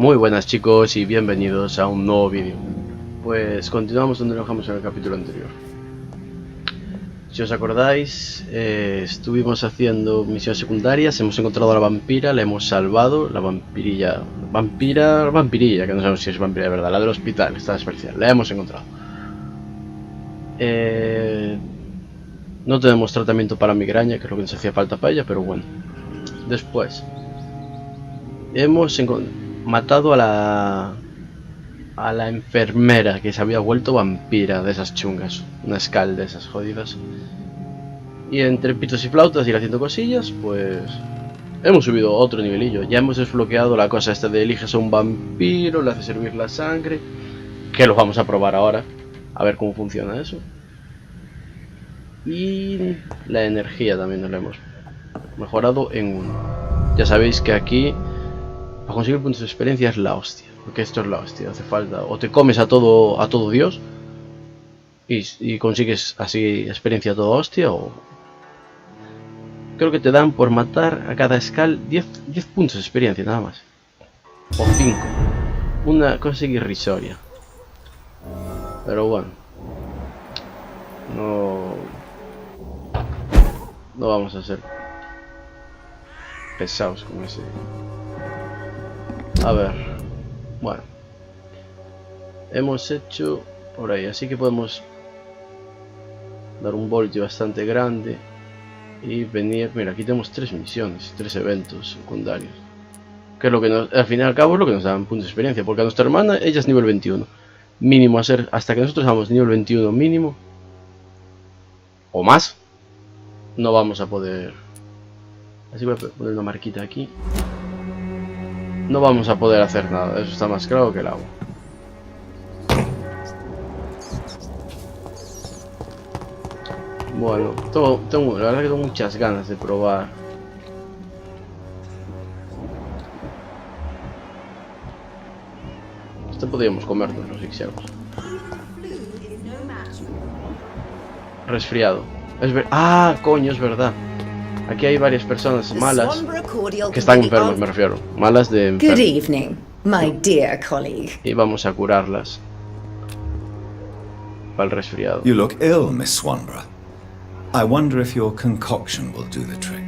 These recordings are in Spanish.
Muy buenas chicos y bienvenidos a un nuevo vídeo. Pues continuamos donde nos dejamos en el capítulo anterior. Si os acordáis, estuvimos haciendo misiones secundarias, hemos encontrado a la vampira, la hemos salvado, la vampirilla, que no sabemos si es vampira de verdad, la del hospital, está especial, la hemos encontrado. No tenemos tratamiento para migraña, que es lo que nos hacía falta para ella, pero bueno. Después, hemos matado a la enfermera que se había vuelto vampira de esas chungas, una escal de esas jodidas. Y entre pitos y flautas ir haciendo cosillas, pues hemos subido otro nivelillo. Ya hemos desbloqueado la cosa esta de eliges a un vampiro, le hace servir la sangre, que lo vamos a probar ahora, a ver cómo funciona eso. Y la energía también nos la hemos mejorado en 1. Ya sabéis que aquí para conseguir puntos de experiencia es la hostia, porque esto es la hostia, hace falta, o te comes a todo Dios y consigues así experiencia a toda hostia, o creo que te dan por matar a cada escal 10 puntos de experiencia nada más, o 5, una cosa irrisoria, pero bueno, no vamos a ser pesados con ese. A ver, bueno, hemos hecho por ahí, así que podemos dar un voltio bastante grande y venir. Mira, aquí tenemos 3 misiones, 3 eventos secundarios, que es lo que nos, al fin y al cabo es lo que nos dan puntos de experiencia, porque a nuestra hermana ella es nivel 21 mínimo, hasta que nosotros hagamos nivel 21 mínimo o más, no vamos a poder. Así voy a poner una marquita aquí. No vamos a poder hacer nada, eso está más claro que el agua. Bueno, la verdad que tengo muchas ganas de probar. Esto podríamos comérnoslo si quisiéramos. Resfriado. Ah, coño, es verdad. Aquí hay varias personas malas que están enfermas, me refiero. Malas de enfermo. Good evening, my dear colleague. Y vamos a curarlas para el resfriado. You look ill, Miss Swanborough. I wonder if your concoction will do the trick.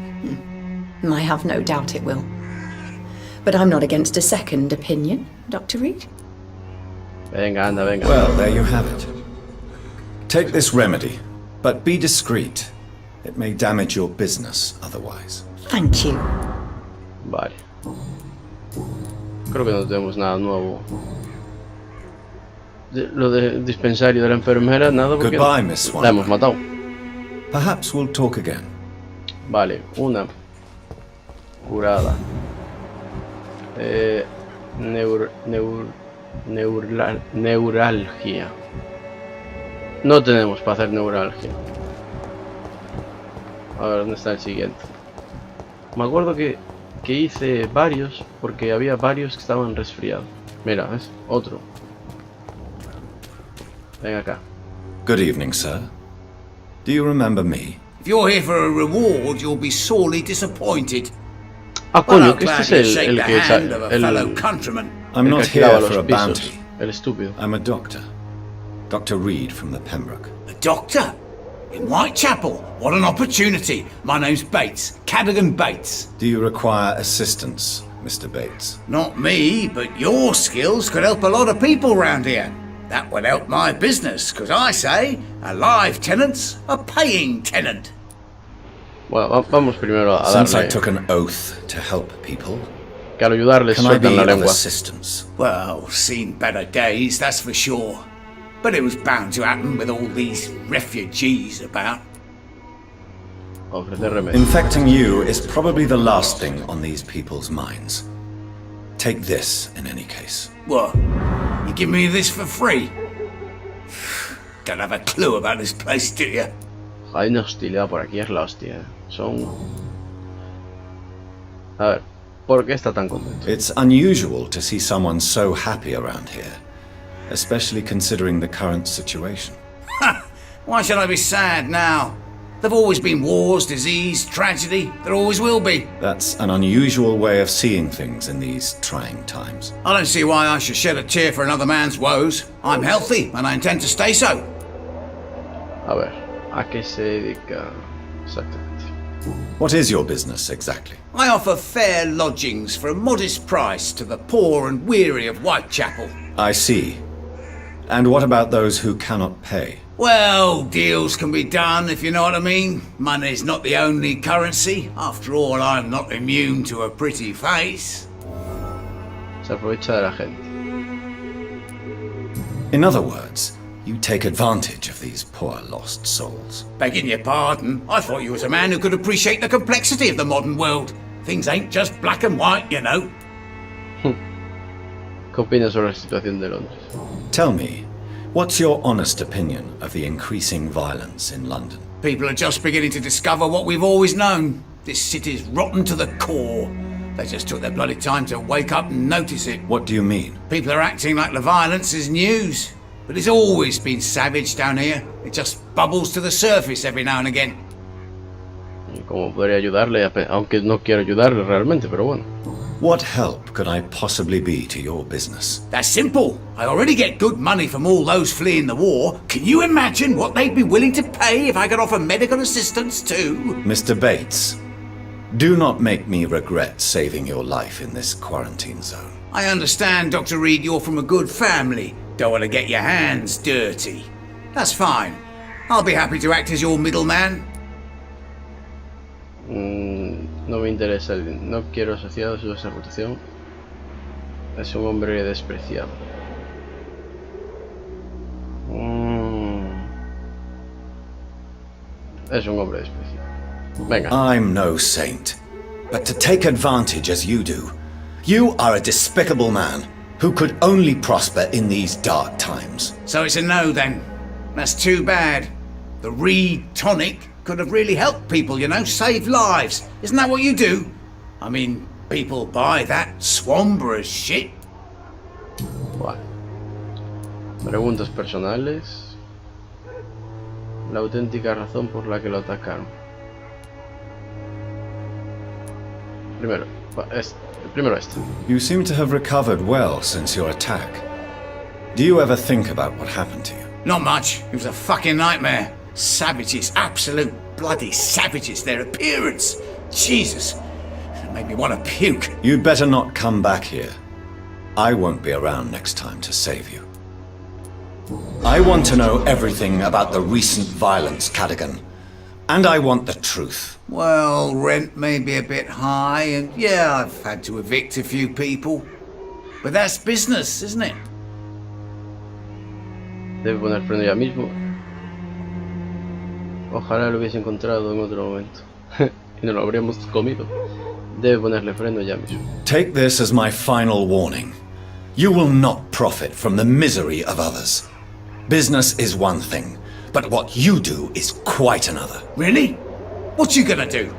I have no doubt it will. But I'm not against a second opinion, Dr. Reed. Venga, anda, venga. Well, there you have it. Take this remedy, but be discreet. It may damage your business otherwise. Thank you. Vale. Creo que no tenemos nada nuevo. Lo del dispensario de la enfermera, nada, porque Goodbye, Miss la hemos matado. Perhaps we'll talk again. Vale, una curada. Neuralgia. No tenemos para hacer neuralgia. A ver, ¿dónde está el siguiente? Me acuerdo que hice varios, porque había varios que estaban resfriados. Mira, ¿ves? Otro. Ven acá. Good evening, sir. Do you remember me? If you're here for a reward, you'll be sorely disappointed. Ah, Well, coño, I'll que este gladly es shake el the que hand of a fellow el countryman. I'm que not alquilaba here los for a pisos. bounty. El estúpido. I'm a doctor. Dr. Reed from the Pembroke. A doctor? In Whitechapel? What an opportunity. My name's Bates. Cadogan Bates. Do you require assistance, Mr. Bates? Not me, but your skills could help a lot of people round here. That would help my business, because I say a live tenant's a paying tenant. Bueno, vamos primero a Since I darle. took an oath to help people, Que al ayudarles can I be sueltan la of lengua. assistance? Well, seen better days, that's for sure. But it was bound to happen with all these refugees about. Ofrecer remedio. Infecting you is probably the last thing on these people's minds. Take this in any case. What? You give me this for free? Don't have a clue about this place, do you? Hay una hostilidad por aquí, es la hostia. Son... A ver, ¿por qué está tan contento? It's unusual to see someone so happy around here, especially considering the current situation. Why should I be sad now? There've always been wars, disease, tragedy. There always will be. That's an unusual way of seeing things in these trying times. I don't see why I should shed a tear for another man's woes. I'm healthy, and I intend to stay so. A ver, ¿a qué se dedica exactamente? What is your business exactly? I offer fair lodgings for a modest price to the poor and weary of Whitechapel. I see. And what about those who cannot pay? Well, deals can be done, if you know what I mean. Money's not the only currency. After all, I'm not immune to a pretty face. Se aprovecha de la gente. In other words, you take advantage of these poor lost souls. Begging your pardon, I thought you was a man who could appreciate the complexity of the modern world. Things ain't just black and white, you know. ¿Qué opinas sobre la situación de Londres? Tell me, what's your honest opinion of the increasing violence in London? People are just beginning to discover what we've always known. This city's rotten to the core. They just took their bloody time to wake up and notice it. What do you mean? People are acting like the violence is news. But it's always been savage down here. It just bubbles to the surface every now and again. ¿Y cómo podría ayudarle? Aunque no quiero ayudarle realmente, pero bueno. What help could I possibly be to your business? That's simple. I already get good money from all those fleeing the war. Can you imagine what they'd be willing to pay if I could offer medical assistance too? Mr. Bates, do not make me regret saving your life in this quarantine zone. I understand, Dr. Reed, you're from a good family. Don't want to get your hands dirty. That's fine. I'll be happy to act as your middleman. No me interesa, no quiero asociados a esa reputación. Es un hombre despreciado. Es un hombre despreciado. Venga. I'm no saint, but to take advantage as you do, you are a despicable man who could only prosper in these dark times. So it's a no then. That's too bad. The Reed tonic could have really helped people, you know, save lives. Isn't that what you do? I mean, people buy that Swambra shit. Vale. Preguntas personales. La auténtica razón por la que lo atacaron. Primero esto. You seem to have recovered well since your attack. Do you ever think about what happened to you? Not much. It was a fucking nightmare. Savages, absolute bloody savages. Their appearance. Jesus. It made me want to puke. You'd better not come back here. I won't be around next time to save you. I want to know everything about the recent violence, Cadogan. And I want the truth. Well, rent may be a bit high, and yeah, I've had to evict a few people. But that's business, isn't it? Debe poner freno ya mismo. Ojalá lo hubiese encontrado en otro momento. Y no lo habríamos comido. Debe ponerle freno ya mismo. Take this as my final warning. You will not profit from the misery of others. Business is one thing, but what you do is quite another. Really? What you gonna do?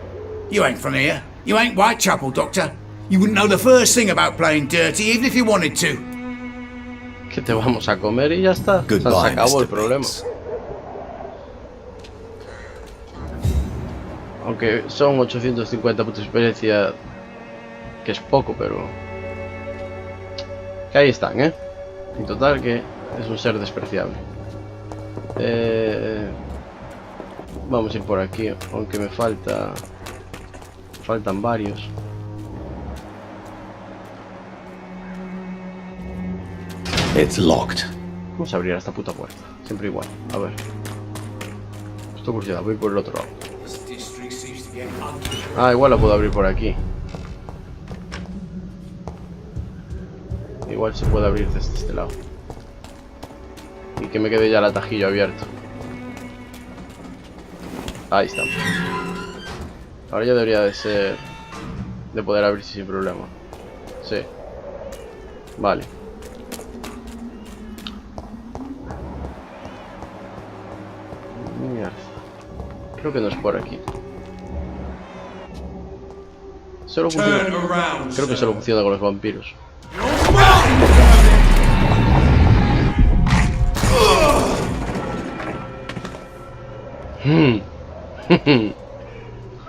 You ain't from here. You ain't Whitechapel, Doctor. You wouldn't know the first thing about playing dirty, even if you wanted to. Que te vamos a comer y ya está. Goodbye, se acabó el Mr. problema. Bates. Aunque son 850 puntos de experiencia, que es poco, pero que ahí están, ¿eh? En total que es un ser despreciable. Vamos a ir por aquí, aunque me faltan varios. It's locked. Vamos a abrir esta puta puerta, siempre igual. A ver. Esto curiosidad, voy por el otro lado. Ah, igual la puedo abrir por aquí. Igual se puede abrir desde este lado. Y que me quede ya el atajillo abierto. Ahí estamos. Ahora ya debería de ser... de poder abrirse sin problema. Sí. Vale. Mierda. Creo que no es por aquí. Solo funciona... Creo que solo funciona con los vampiros.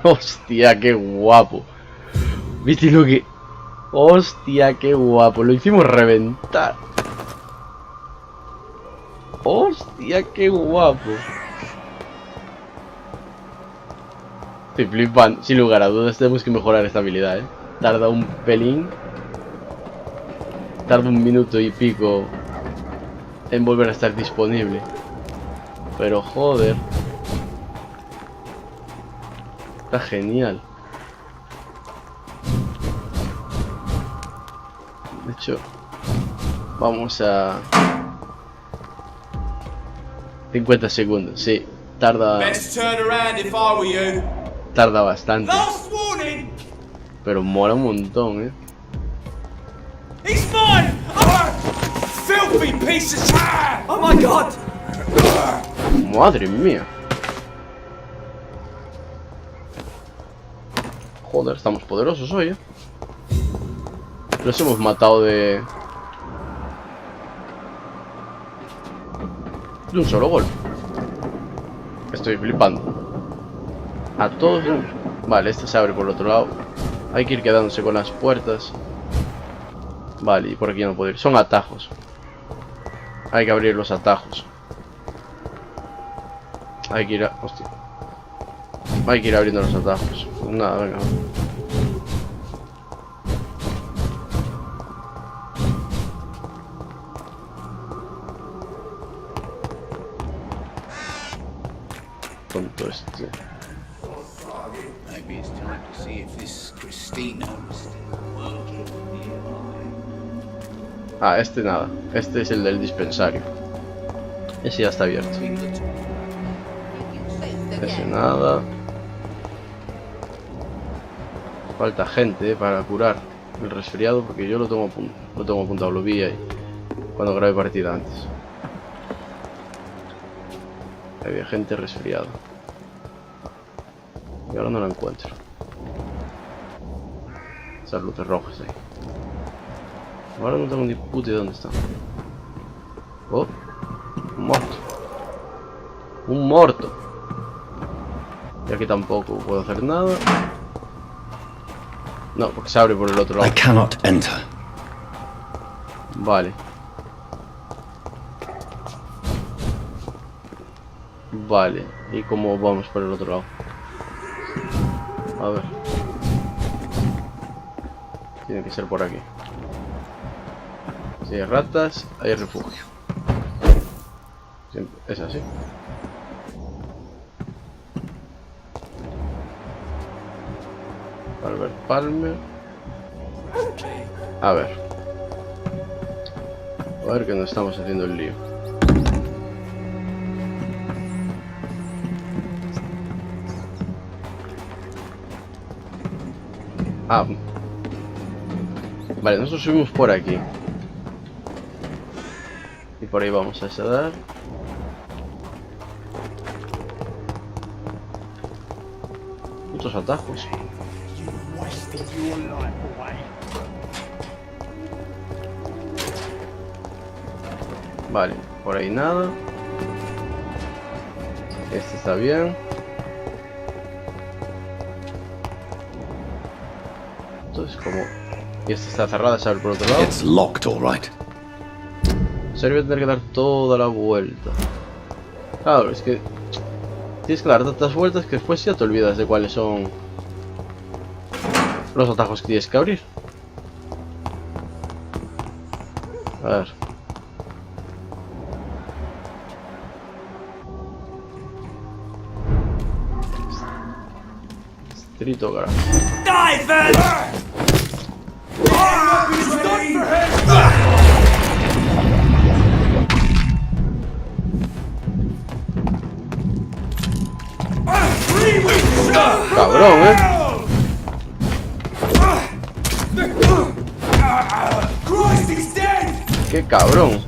Hostia, qué guapo. ¿Viste lo que...? Hostia, qué guapo. Lo hicimos reventar. Hostia, qué guapo. Estoy flipando. Sin lugar a dudas tenemos que mejorar esta habilidad, Tarda un pelín. Tarda 1 minuto y pico en volver a estar disponible. Pero joder. Está genial. De hecho, vamos a... 50 segundos, sí. Tarda bastante. Pero mola un montón, He's mine! Filthy piece of shit! Oh my god! Madre mía. Joder, estamos poderosos hoy, Los hemos matado de un solo golpe. Estoy flipando. A todos. Vale, este se abre por el otro lado. Hay que ir quedándose con las puertas. Vale, y por aquí no puedo ir. Son atajos. Hay que abrir los atajos. Hay que ir a... Hostia. Hay que ir abriendo los atajos. Pues nada, venga. Tonto este. Maybe it's time to see if this Christina is still working here. Ah, este nada. Este es el del dispensario. Ese ya está abierto. Ese nada. Falta gente para curar el resfriado porque yo lo tengo apuntado, lo vi ahí cuando grabé partida antes. Había gente resfriada. Y ahora no la encuentro. Esas luces rojas ahí. Ahora no tengo ni puta idea de dónde están. Oh, un muerto. Un muerto. Y aquí tampoco puedo hacer nada. No, porque se abre por el otro lado. I cannot enter. Vale. Vale. ¿Y cómo vamos por el otro lado? A ver. Tiene que ser por aquí. Si hay ratas, hay refugio. Siempre es así. Albert Palmer. A ver que no estamos haciendo el lío. Ah, vale, nosotros subimos por aquí y por ahí vamos a dar. Muchos atajos. Vale, por ahí nada. Este está bien. Entonces como... Y esta está cerrada, se abre por otro lado. It's locked, all right. Sería tener que dar toda la vuelta. Claro, es que... Tienes que dar tantas vueltas que después ya te olvidas de cuáles son los atajos que tienes que abrir. A ver. Distrito Garage. Die, then! Cabrón, Christ, he's dead! Qué cabrón.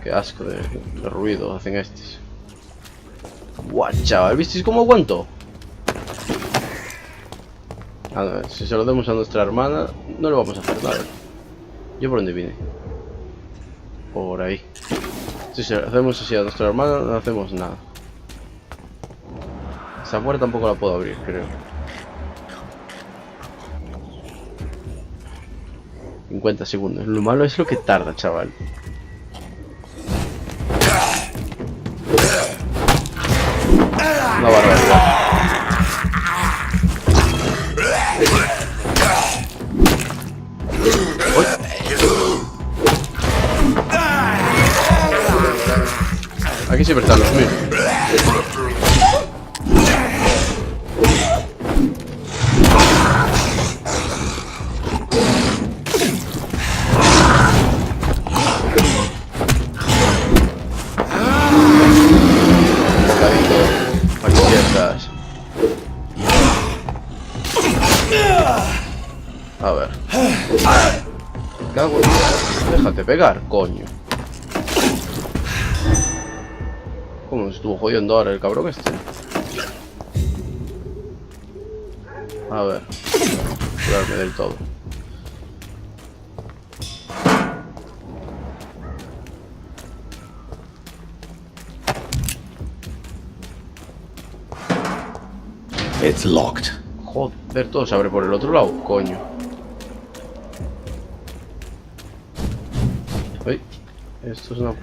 Qué asco de ruido hacen estos. Guau, chaval, ¿visteis cómo aguanto? A ver, si se lo demos a nuestra hermana, no le vamos a hacer nada. ¿Yo por dónde vine? por ahí. Si hacemos así a nuestro hermano, no hacemos nada. Esa puerta tampoco la puedo abrir, creo. 50 segundos. Lo malo es lo que tarda, chaval. Una barbaridad. ¡Uy! Aquí siempre están los mismos. A ver. Cago en Dios. Déjate pegar, coño. ¿Cómo nos estuvo jodiendo ahora el cabrón este? A ver. Curarme del todo. It's locked. Joder, todo se abre por el otro lado, coño. Uy, esto es una...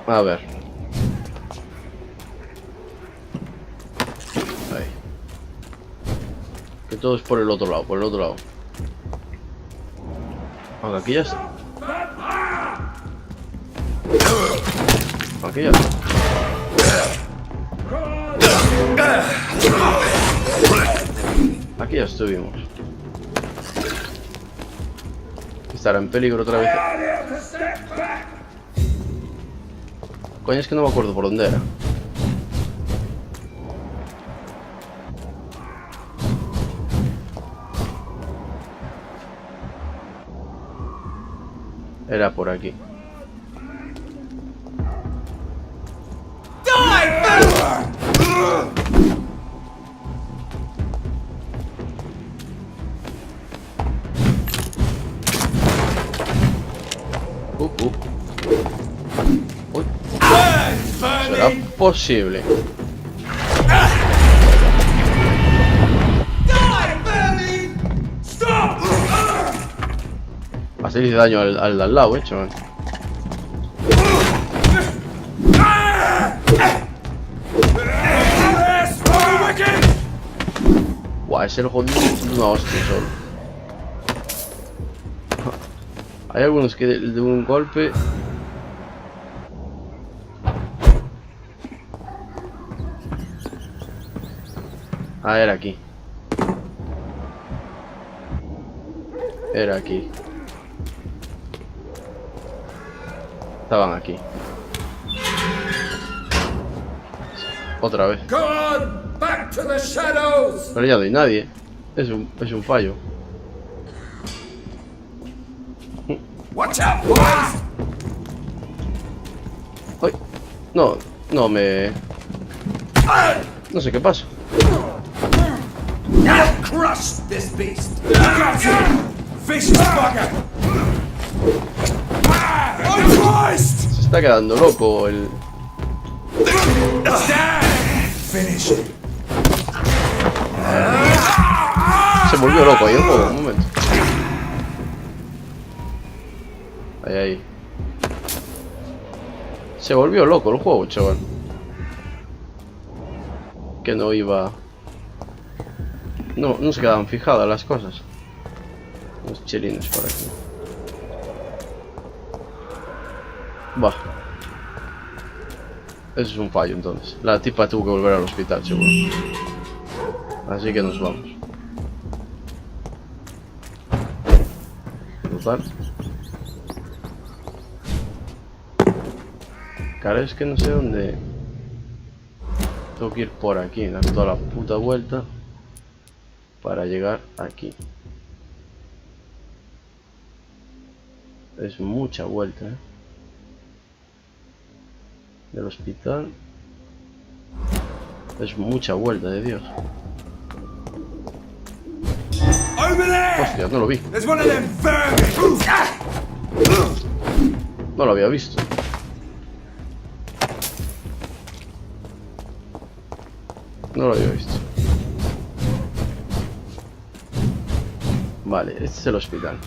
A ver. Ahí. Que todo es por el otro lado, por el otro lado. Aunque aquí ya está. Aquí ya está. Aquí ya estuvimos. Estará en peligro otra vez. Coño, es que no me acuerdo por dónde era. Era por aquí. Uy. ¿Será posible? Así le hice daño al de al lado, chaval. Guau, ese lo jodido de una hostia solo. Hay algunos que de un golpe... Ah, era aquí. Era aquí. Estaban aquí. Otra vez. Pero ya no hay nadie. Es un fallo. Watch out, boys! Ay, no me... No sé qué pasa. Now crush this beast! Vicious bugger! Oh Christ! Se está quedando loco el... Finish it. Se volvió loco ahí el juego, un momento. Ahí. Se volvió loco el juego, chaval. Que no iba... No se quedaban fijadas las cosas. Los chilines por aquí. Va. Eso es un fallo entonces. La tipa tuvo que volver al hospital, seguro. Así que nos vamos. Total. Claro, es que no sé dónde. Tengo que ir por aquí, dar toda la puta vuelta para llegar aquí. Es mucha vuelta, Del hospital. Es mucha vuelta, de Dios. Over there! Hostia, no lo vi. There's one of them vermin! No lo había visto. No lo había visto. Vale, este es el hospital.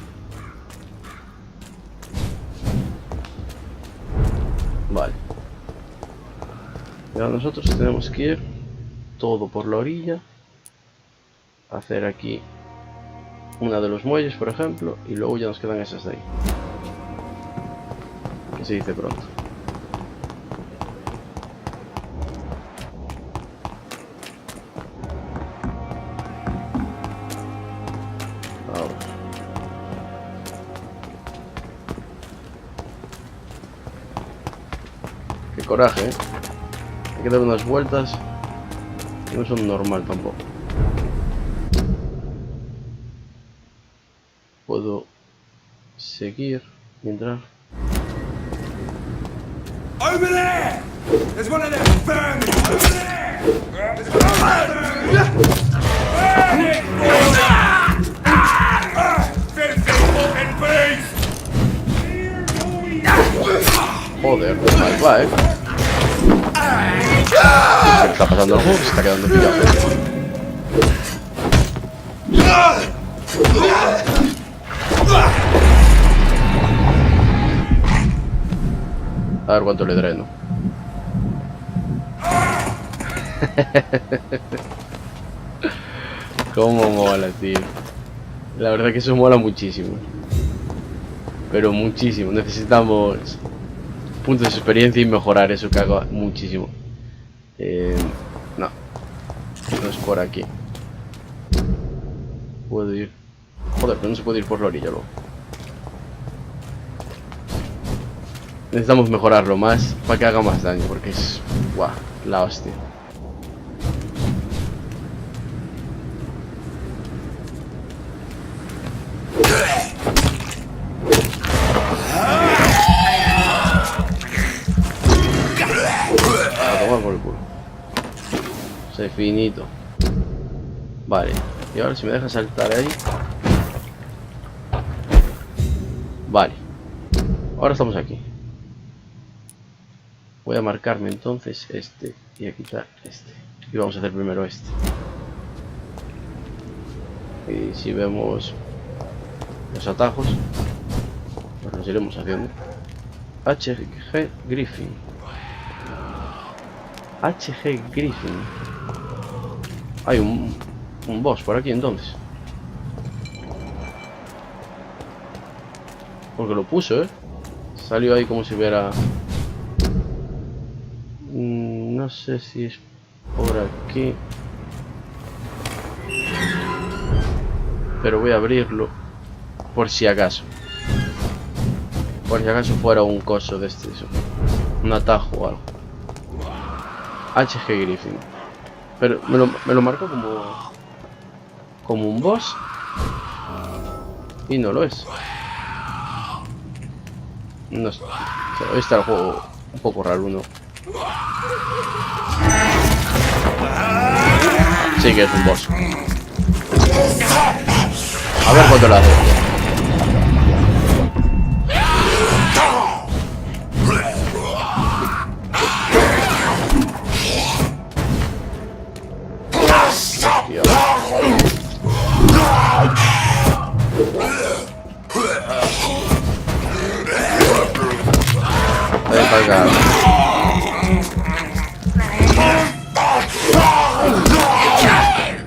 Vale. Y ahora nosotros tenemos que ir todo por la orilla. Hacer aquí una de los muelles, por ejemplo. Y luego ya nos quedan esas de ahí. Que se dice pronto. Ahora. Qué coraje, ¿eh? Hay que dar unas vueltas que no son normal tampoco. Puedo seguir y entrar. Over there! There's one of them vermin! Over there! There's one of them vermin! Filthy fucking beast! Joder, mal va, ¿Qué está pasando al juego? Se está quedando pillado. A ver cuánto le dreno. Cómo mola, tío. La verdad que eso mola muchísimo. Pero muchísimo. Necesitamos puntos de experiencia y mejorar eso que hago muchísimo. No. No es por aquí. Puedo ir. Joder, pero no se puede ir por la orilla luego. Necesitamos mejorarlo más para que haga más daño, porque es... guau, la hostia. A tomar por el culo. Soy finito. Vale, y ahora si me deja saltar ahí. Vale. Ahora estamos aquí. Voy a marcarme entonces este y a quitar este. Y vamos a hacer primero este. Y si vemos los atajos, pues los iremos haciendo. HG Griffin. HG Griffin. Hay un boss por aquí entonces. Porque lo puso, Salió ahí como si hubiera... no sé si es por aquí. Pero voy a abrirlo. Por si acaso. Por si acaso fuera un coso de este. Un atajo o algo. HG Griffin. Pero me lo marcó como un boss. Y no lo es. No sé. Hoy está el juego un poco raro, ¿no? Sí que es un boss. A ver cuánto le hace. Hostia.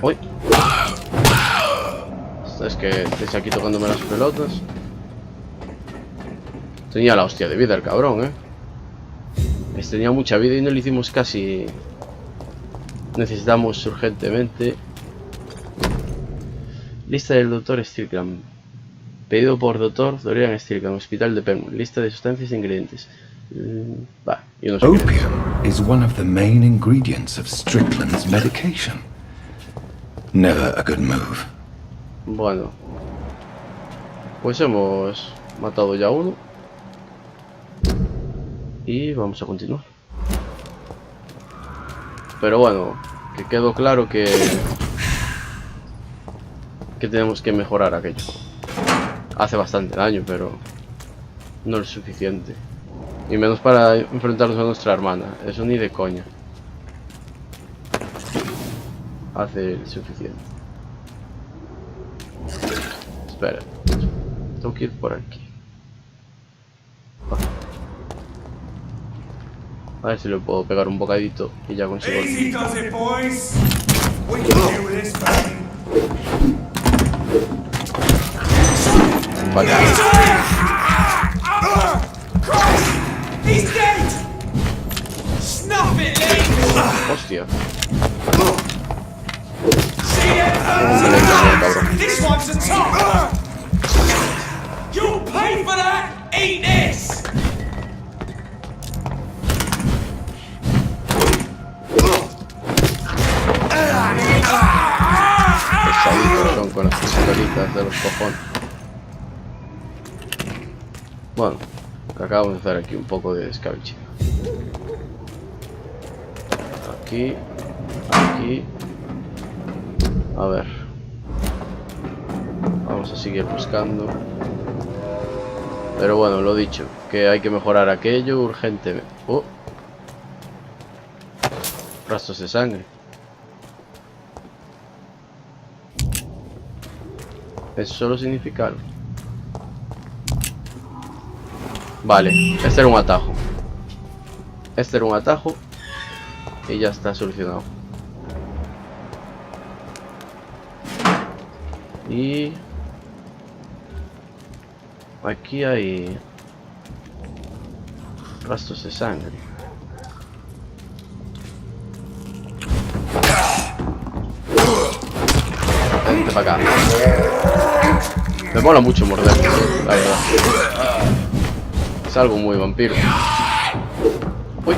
Uy. Es que estés aquí tocándome las pelotas. Tenía la hostia de vida el cabrón, tenía mucha vida y no le hicimos casi. Necesitamos urgentemente. Lista del Dr. Strickland. Pedido por Dr. Dorian Strickland, Hospital de Penn. Lista de sustancias e ingredientes. Va, yo no sé. Opium is one of the main ingredients of Strickland's medication. Never a good move. Bueno, pues hemos matado ya uno y vamos a continuar. Pero bueno, que quedó claro que tenemos que mejorar aquello. Hace bastante daño, pero no es suficiente. Y menos para enfrentarnos a nuestra hermana. Eso ni de coña hace el suficiente. Espera. Tengo que ir por aquí. A ver si le puedo pegar un bocadito y ya consigo. Easy does it, boys. We can deal with this thing. Vale. He's dead. Snuff it, Lee. Hostia. See it? Cabrón. This one's a top. You'll pay for that. Eat this. Pesaditos son con las pistolitas de los cojones. Bueno, acabamos de hacer aquí un poco de escabeche. Aquí, aquí. A ver. Vamos a seguir buscando. Pero bueno, lo dicho, que hay que mejorar aquello urgentemente. Rastros de sangre. Eso solo significa algo. Vale, este era un atajo. Este era un atajo. Y ya está solucionado. Y aquí hay rastros de sangre. Vente para acá. Me mola mucho morder, la verdad. Es algo muy vampiro. Uy.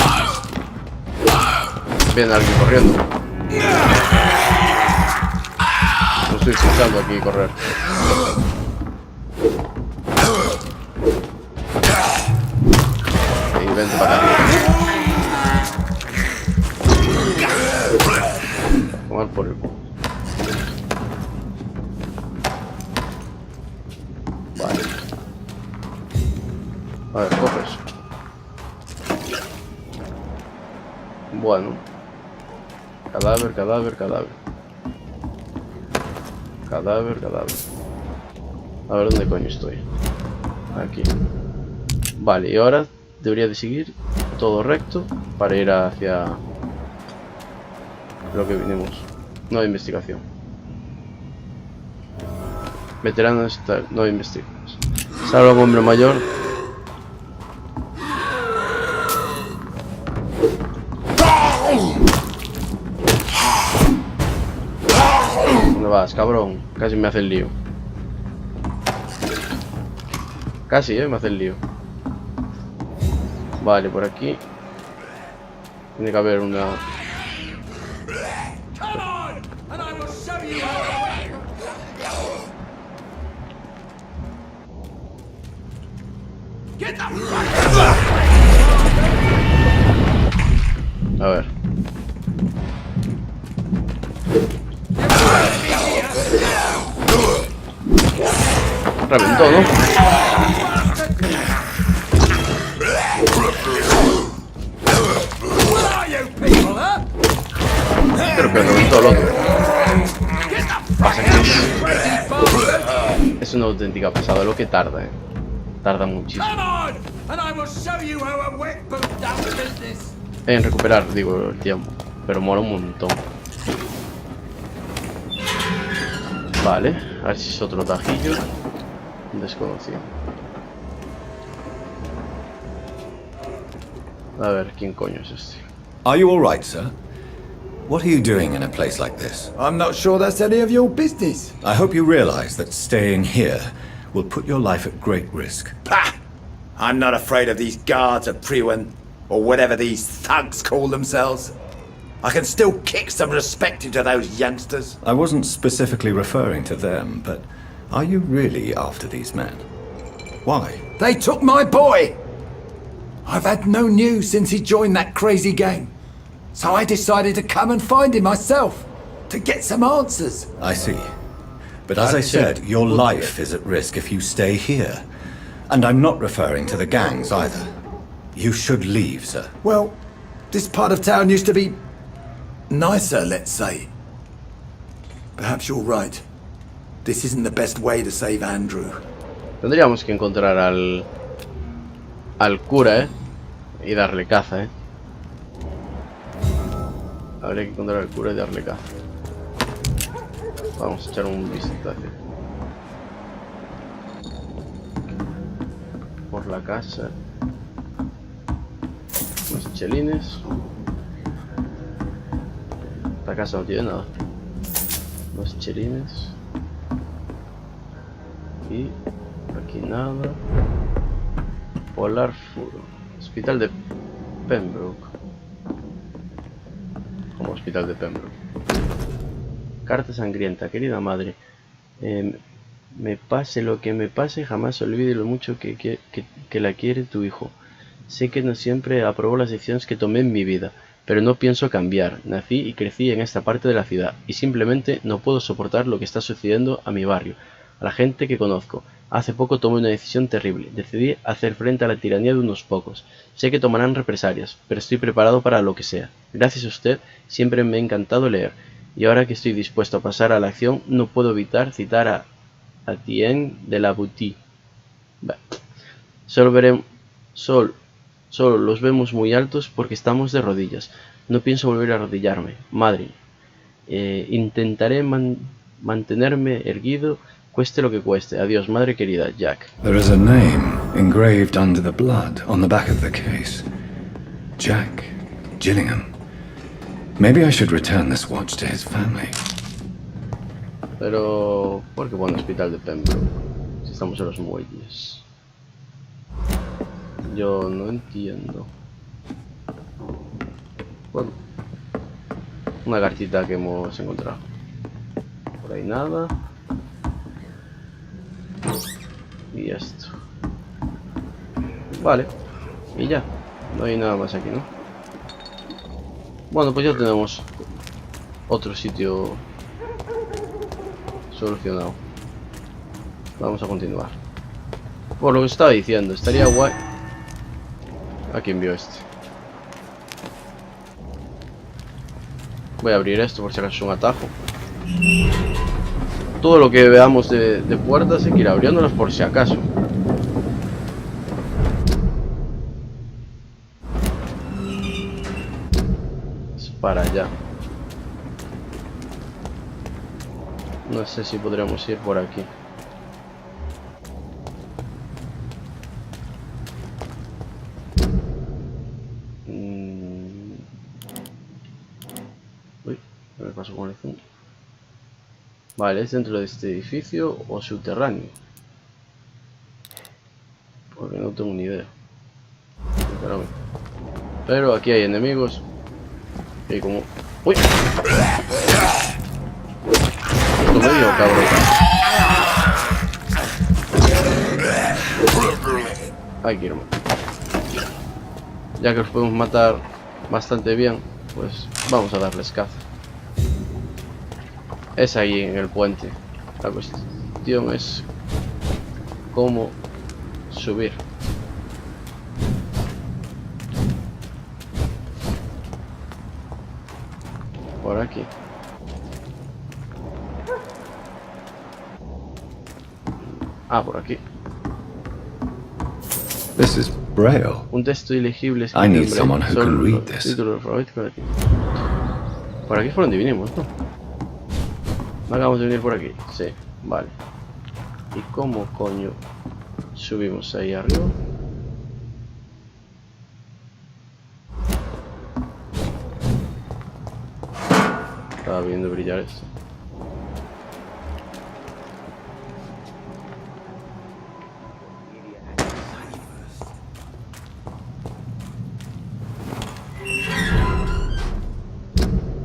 Viene alguien corriendo. Lo estoy escuchando aquí correr. Y vente para acá. Tomar por el culo. Vale. A ver, coge eso. Bueno. Cadáver, cadáver, cadáver. Cadáver, cadáver. A ver dónde coño estoy. Aquí. Vale, y ahora debería de seguir todo recto para ir hacia lo que vinimos. No hay investigación. Veteranos, no hay investigación. Salva a un hombre mayor. ¿Dónde vas, cabrón? Casi me hace el lío. Casi, me hace el lío. Vale, por aquí tiene que haber una... A ver. Reventó, ¿no? Creo que reventó el otro. Pasa que es una auténtica pasada, lo que tarda, Tarda muchísimo. En recuperar, digo, el tiempo. Pero mola un montón. Vale, a ver si es otro tajillo. Desconocido. A ver, ¿quién coño es este? Are you all right, sir? What are you doing in a place like this? I'm not sure that's any of your business. I hope you realize that staying here will put your life at great risk. Pah! I'm not afraid of these guards of Priwen, or whatever these thugs call themselves. I can still kick some respect into those youngsters. I wasn't specifically referring to them, but are you really after these men? Why? They took my boy! I've had no news since he joined that crazy gang. So I decided to come and find him myself, to get some answers. I see. But as I said, your life is at risk if you stay here. And I'm not referring to the gangs either. You should leave, sir. Well, this part of town used to be nicer, let's say. Perhaps you're right. This isn't the best way to save Andrew. Tendríamos que encontrar al cura, y darle caza, Habría que encontrar al cura y darle caza. Vamos a echar un vistazo por la casa. Unos chelines. Esta casa no tiene nada. Unos chelines. Y aquí nada. Polar Furo. Hospital de Pembroke. Como hospital de Pembroke. Carta sangrienta. Querida madre, me pase lo que me pase, jamás olvide lo mucho que la quiere tu hijo. Sé que no siempre aprobó las decisiones que tomé en mi vida, pero no pienso cambiar. Nací y crecí en esta parte de la ciudad, y simplemente no puedo soportar lo que está sucediendo a mi barrio, a la gente que conozco. Hace poco tomé una decisión terrible. Decidí hacer frente a la tiranía de unos pocos. Sé que tomarán represalias, pero estoy preparado para lo que sea. Gracias a usted, siempre me ha encantado leer, y ahora que estoy dispuesto a pasar a la acción, no puedo evitar citar a Etienne de la Boutique. Solo los vemos muy altos porque estamos de rodillas. No pienso volver a arrodillarme, madre. Intentaré mantenerme erguido, cueste lo que cueste. Adiós, madre querida, Jack. There is a name engraved under the blood on the back of the case. Jack Gillingham. Maybe I should return this watch to his family. Pero, ¿por qué pone hospital de Pembroke? Si estamos en los muelles. Yo no entiendo. Bueno, una cartita que hemos encontrado. Por ahí nada. Y esto. Vale. Y ya. No hay nada más aquí, ¿no? Bueno, pues ya tenemos otro sitio solucionado. Vamos a continuar. Por lo que estaba diciendo, estaría guay. ¿A quién vio este? Voy a abrir esto por si acaso es un atajo. Todo lo que veamos de puertas hay que ir abriéndolas por si acaso. Es para allá. No sé si podríamos ir por aquí. Uy, ¿qué me pasó con el zoom? Vale, ¿es dentro de este edificio o subterráneo? Porque no tengo ni idea. Pero aquí hay enemigos. Y como... ¡Uy! Esto me dio, cabrón. Hay que irme. Ya que los podemos matar bastante bien, pues vamos a darles caza. Es ahí en el puente. La cuestión es cómo subir. Por aquí. Ah, por aquí. This is Braille. Un texto ilegible escrito I need en braille. someone who can read this. Título alfabético de aquí. Por aquí es por donde vinimos, ¿no? Acabamos de venir por aquí. Sí, vale. ¿Y cómo coño subimos ahí arriba? Estaba viendo brillar esto.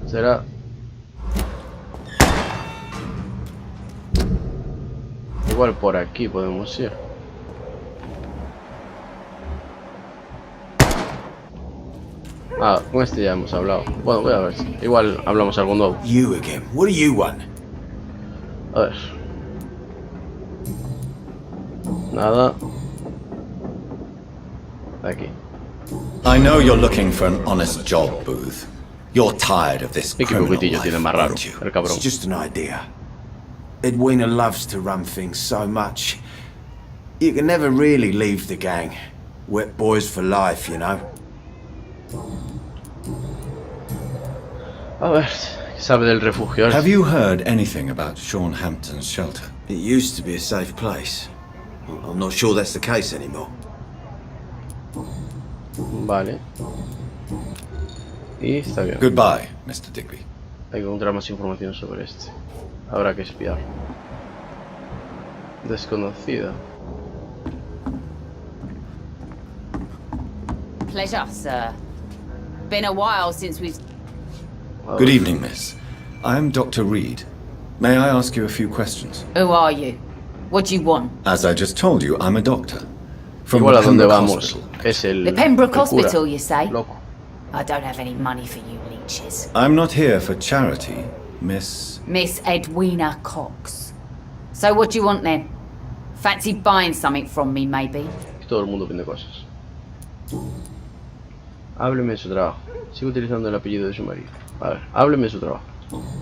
Será... Igual por aquí podemos ir. Ah, con este ya hemos hablado. Bueno, voy a ver. Igual hablamos algo nuevo. You again. What do you want? A ver. Nada. Aquí. I know you're looking for an honest job, Booth. You're tired of this ¿Y qué criminal coquetillo tiene más raro? life, aren't you? El cabrón. It's just an idea. Edwina loves to run things so much. You can never really leave the gang. Wet boys for life, you know. A ver, ¿qué sabe del refugio? Have you heard anything about Sean Hampton's shelter? It used to be a safe place. I'm not sure that's the case anymore. Vale. Y está bien. Goodbye, Mr. Digby. Hay que encontrar más información sobre este. Habrá que espiar. Desconocida. Pleasure, sir. Been a while since we've... Good evening, miss. I am Dr. Reed. May I ask you a few questions? Who are you? What do you want? As I just told you, I'm a doctor. From Igual a donde Pembroke vamos. Hospital. Es el. The Pembroke el cura. Hospital, you say? Loco. I don't have any money for you leeches. I'm not here for charity, Miss. Miss Edwina Cox. So what do you want then? Fancy buying something from me, maybe? Todo el mundo vende cosas. Hábleme de su trabajo. Sigo utilizando el apellido de su marido. A ver, hábleme de su trabajo.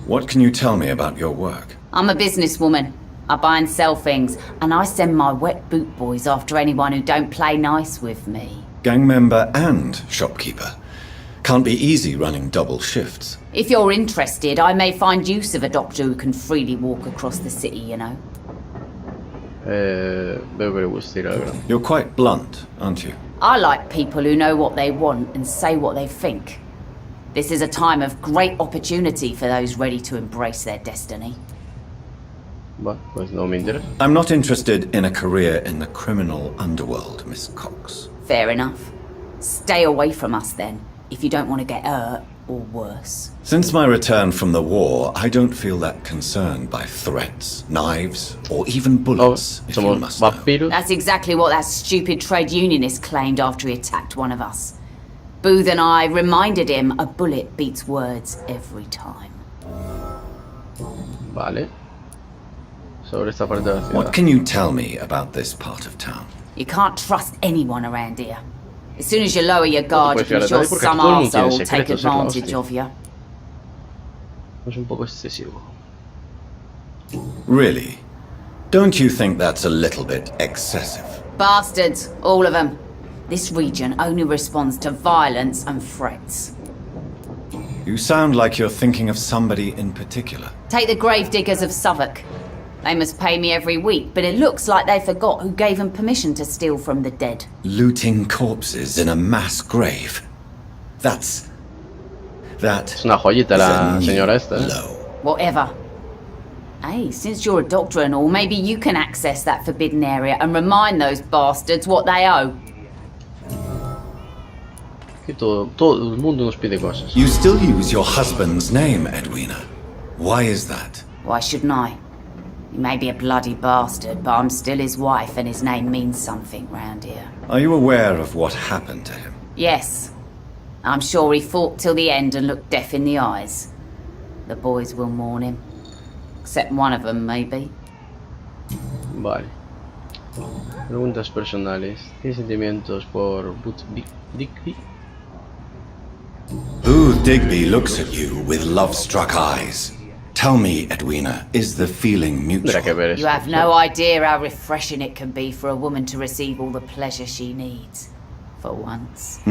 What can you tell me about your work? I'm a businesswoman. I buy and sell things, and I send my wet boot boys after anyone who don't play nice with me. Gang member and shopkeeper. Can't be easy running double shifts. If you're interested, I may find use of a doctor who can freely walk across the city, you know. Veo que le gusta ir al grano. You're quite blunt, aren't you? I like people who know what they want and say what they think. This is a time of great opportunity for those ready to embrace their destiny. Va, pues no me interesa. I'm not interested in a career in the criminal underworld, Miss Cox. Fair enough. Stay away from us then, if you don't want to get hurt or worse. Since my return from the war, I don't feel that concerned by threats, knives, or even Oh, bullets, if you somos must know. vampiros. That's exactly what that stupid trade unionist claimed after he attacked one of us. Booth and I reminded him a bullet beats words every time. Vale. Sobre esta parte de la ciudad. What can you tell me about this part of town? You can't trust anyone around here. As soon as you lower your guard, you puedes can fiar a sure nadie porque some todo el mundo tiene arsehole will take secretos, es la advantage hostia. of you. Es un poco excesivo. Really? Don't you think that's a little bit excessive? Bastards, all of them. This region only responds to violence and threats. You sound like you're thinking of somebody in particular. Take the gravediggers of Southwark. They must pay me every week, but it looks like they forgot who gave them permission to steal from the dead. Looting corpses in a mass grave. That Es una joyita is la a señora esta. low. Whatever. Hey, since you're a doctor and all, maybe you can access that forbidden area and remind those bastards what they owe. Que todo el mundo nos pide cosas. You still use your husband's name, Edwina. Why is that? Why shouldn't I? He may be a bloody bastard, but I'm still his wife and his name means something round here. Are you aware of what happened to him? Yes. I'm sure he fought till the end and looked death in the eyes. The boys will mourn him. Except one of them, maybe. Vale. Preguntas personales. ¿Tienes sentimientos por Digby? Booth Digby looks at you with love-struck eyes. Tell me, Edwina, is the feeling Tendrá que mutual? ver You eso. have no idea how refreshing it can be for a woman to receive all the pleasure she needs. For once.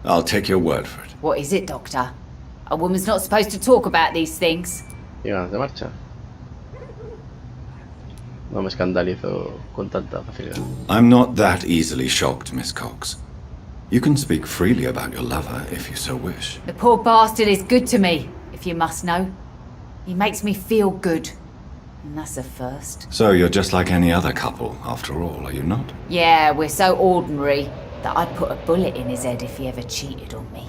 I'll take your word for it. What is it, Doctor? A woman's not supposed to talk about these things. ¿Y ganas de marcha? No me escandalizo con tanta facilidad. I'm not that easily shocked, Miss Cox. You can speak freely about your lover if you so wish. The poor bastard is good to me, if you must know. He makes me feel good. And that's a first. So you're just like any other couple, after all, are you not? Yeah, we're so ordinary that I'd put a bullet in his head if he ever cheated on me.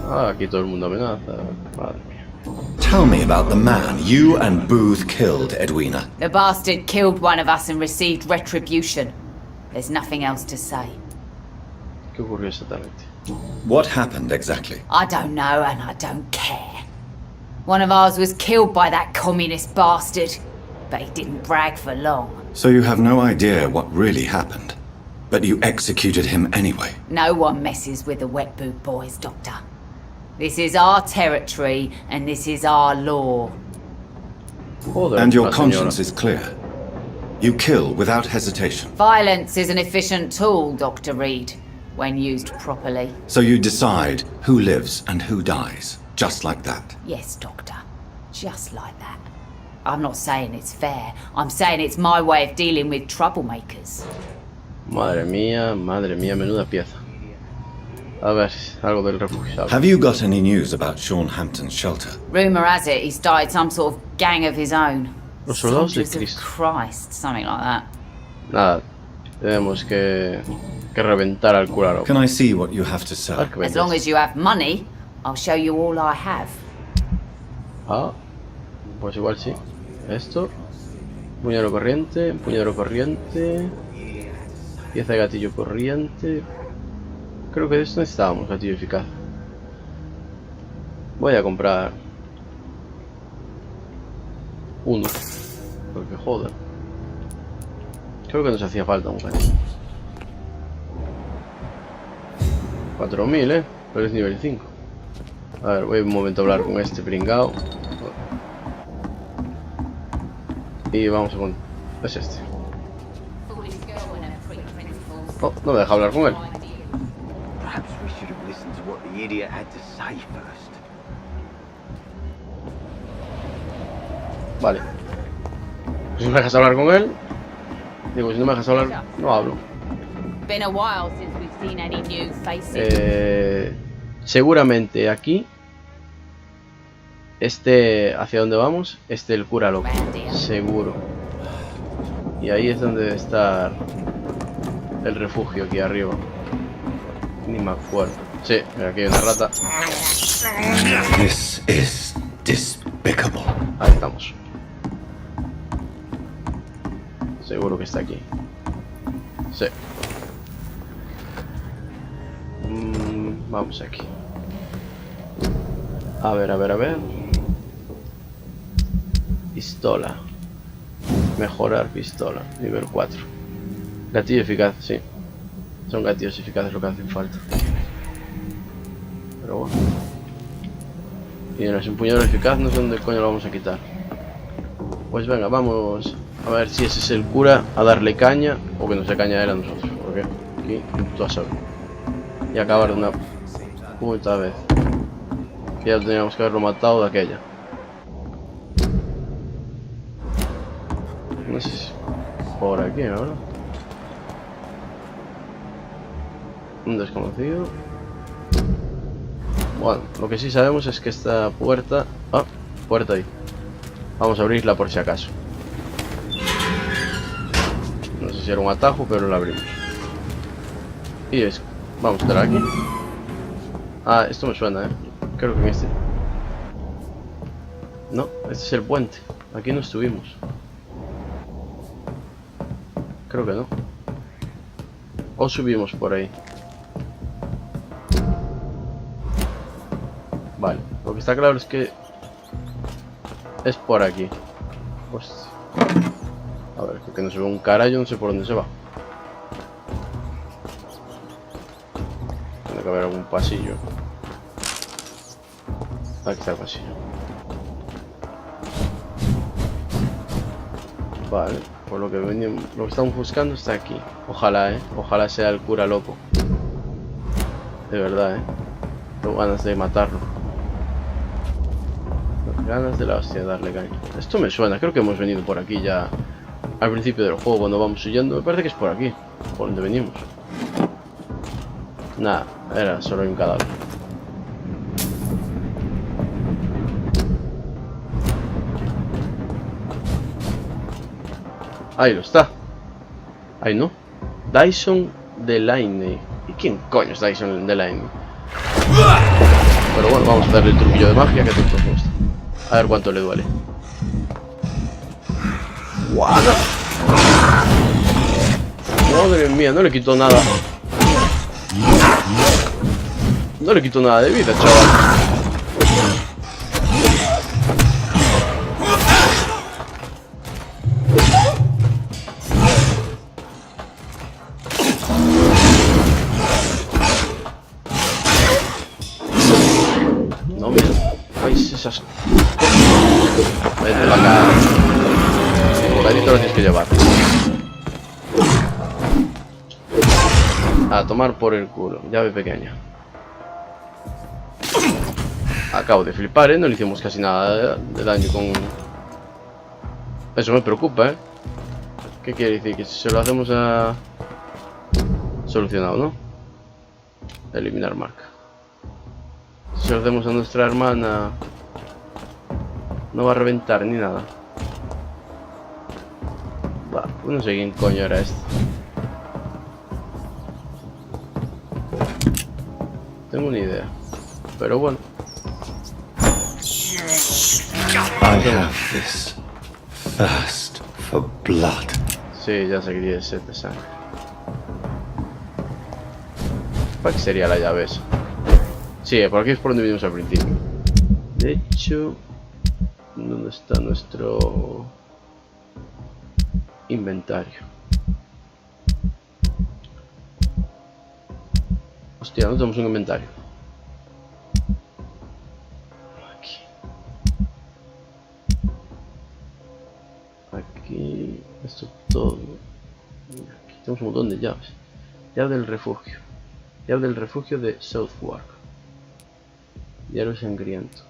Ah, aquí todo el mundo amenaza. Madre mía. Tell me about the man you and Booth killed, Edwina. The bastard killed one of us and received retribution. There's nothing else to say. ¿Qué ocurrió exactamente? What happened exactly? I don't know and I don't care. One of ours was killed by that communist bastard, but he didn't brag for long. So you have no idea what really happened? But you executed him anyway. No one messes with the wet boot boys, Doctor. This is our territory, and this is our law. Joder, And your la conscience señora. is clear. You kill without hesitation. Violence is an efficient tool, Dr. Reed, when used properly. So you decide who lives and who dies, just like that. Yes, Doctor. Just like that. I'm not saying it's fair. I'm saying it's my way of dealing with troublemakers. Madre mía, menuda pieza. A ver, algo del refugio. Have you got any news about Sean Hampton's shelter? Rumour has it he's started some sort of gang of his own. Los soldados de Soldiers of Cristo. Christ, something like that. Nada, tenemos que reventar al cura loco. Can I see what you have to A sell? ver qué As vendes. long as you have money, I'll show you all I have. Ah, pues igual sí. Esto. Puñero corriente, pieza de gatillo corriente. Creo que de esto necesitábamos, gatillo eficaz. Voy a comprar uno, porque joder. Creo que nos hacía falta un gatillo. 4000, pero es nivel 5. A ver, voy un momento a hablar con este pringao. Y vamos a con... es este. Oh, no me deja hablar con él. Perhaps we should have listened to what the idiot had to say first. Vale. Si me dejas hablar con él... Digo, si no me dejas hablar, no hablo. Been a while since we've seen any new faces. Seguramente aquí... hacia donde vamos, el cura loco. Seguro. Y ahí es donde debe estar el refugio, aquí arriba. Ni me acuerdo. Sí, mira, aquí hay una rata. This is despicable. Ahí estamos. Seguro que está aquí. Sí. Vamos aquí. A ver. Pistola. Mejorar pistola. Nivel 4. Gatillo eficaz, sí. Son gatillos eficaces lo que hacen falta. Pero bueno. Y no es un puñal eficaz, no sé dónde coño lo vamos a quitar. Pues venga, vamos a ver si ese es el cura, a darle caña o que nos dé caña a él a nosotros. Porque aquí tú a saber. Y acabar de una puta vez. Que ya teníamos que haberlo matado de aquella. No sé si es por aquí, ¿verdad? Un desconocido. Bueno, lo que sí sabemos es que esta puerta... Ah, puerta ahí. Vamos a abrirla por si acaso. No sé si era un atajo, pero la abrimos. Y es... Vamos a entrar aquí. Ah, esto me suena, Creo que en este... No, este es el puente. Aquí no estuvimos. Creo que no. O subimos por ahí. Vale, lo que está claro es que es por aquí. Hostia. A ver, que no se ve un carajo, no sé por dónde se va. Tiene que haber algún pasillo. Aquí está el pasillo. Vale, pues lo que estamos buscando está aquí. Ojalá, ojalá sea el cura loco. De verdad, tengo ganas de matarlo. Ganas de la hostia de darle caña. Esto me suena, creo que hemos venido por aquí ya al principio del juego cuando vamos huyendo. Me parece que es por aquí, por donde venimos. Nada, era solo un cadáver. Ahí lo está. Ahí no. Dyson Delaney. ¿Y quién coño es Dyson Delaney? Pero bueno, vamos a darle el truquillo de magia que tanto nos gusta. A ver cuánto le duele. ¡Guau! Madre mía, no le quito nada. No le quito nada de vida, chaval. esas cosas. Vete la cara. El bocadito lo tienes que llevar. A tomar por el culo. Llave pequeña. Acabo de flipar, no le hicimos casi nada de daño con... Eso me preocupa, ¿Qué quiere decir? Que si se lo hacemos a... Solucionado, ¿no? Eliminar marca. Si se lo hacemos a nuestra hermana... No va a reventar ni nada. Va, pues no sé quién coño era este. Tengo una idea. Pero bueno. I have this thirst for blood. Sí, ya sé que tiene sed de sangre. ¿Para qué sería la llave esa? Sí, por aquí es por donde vinimos al principio. De hecho, ¿dónde está nuestro inventario? Hostia, no tenemos un inventario. Aquí, esto todo. Aquí tenemos un montón de llaves. Llave del refugio. Llave del refugio de Southwark. Diario sangriento.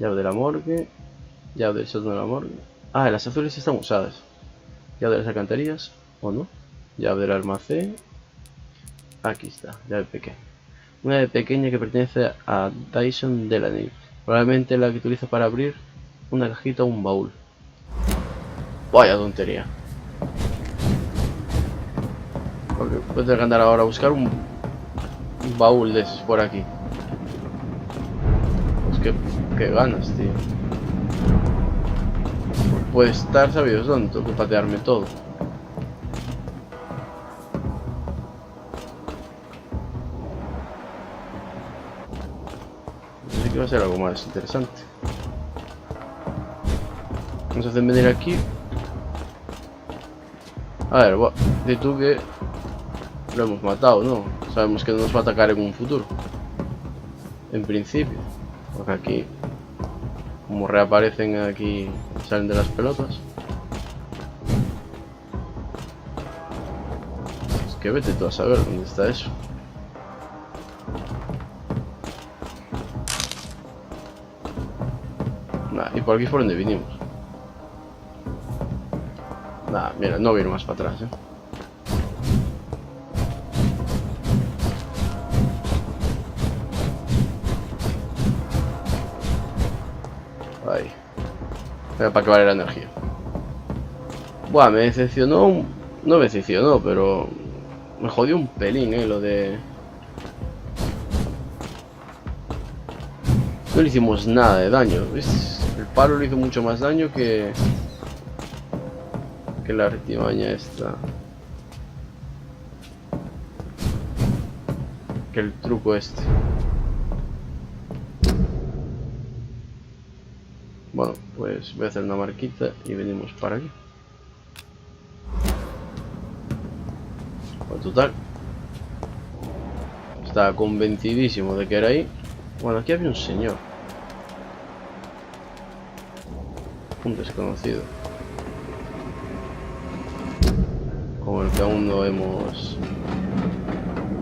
Llave de la morgue. Llave del sótano de la morgue. Ah, las azules están usadas. Llave de las alcantarillas. ¿O no? Llave del almacén. Aquí está, llave pequeña. Una llave pequeña que pertenece a Dyson Delaney. Probablemente la que utiliza para abrir una cajita o un baúl. Vaya tontería. Porque voy a tener que andar ahora a buscar un baúl de esos por aquí. Pues qué ganas, tío. Puede estar, ¿sabes dónde? Tengo que patearme todo. Así que va a ser algo más interesante. Nos hacen venir aquí. A ver, di tú que lo hemos matado, ¿no? Sabemos que no nos va a atacar en un futuro. En principio. Porque aquí, como reaparecen aquí, salen de las pelotas. Es que vete tú a saber dónde está eso. Nah, y por aquí es por donde vinimos. Nah, mira, no voy a ir más para atrás, Ahí. Para que vale la energía. Buah, me decepcionó. No me decepcionó, pero me jodió un pelín, lo de... No le hicimos nada de daño. ¿Ves? El palo le hizo mucho más daño que la artimaña esta. Que el truco este. Bueno, pues voy a hacer una marquita y venimos para aquí. Bueno, total. Estaba convencidísimo de que era ahí. Bueno, aquí había un señor. Un desconocido. Como el que aún no hemos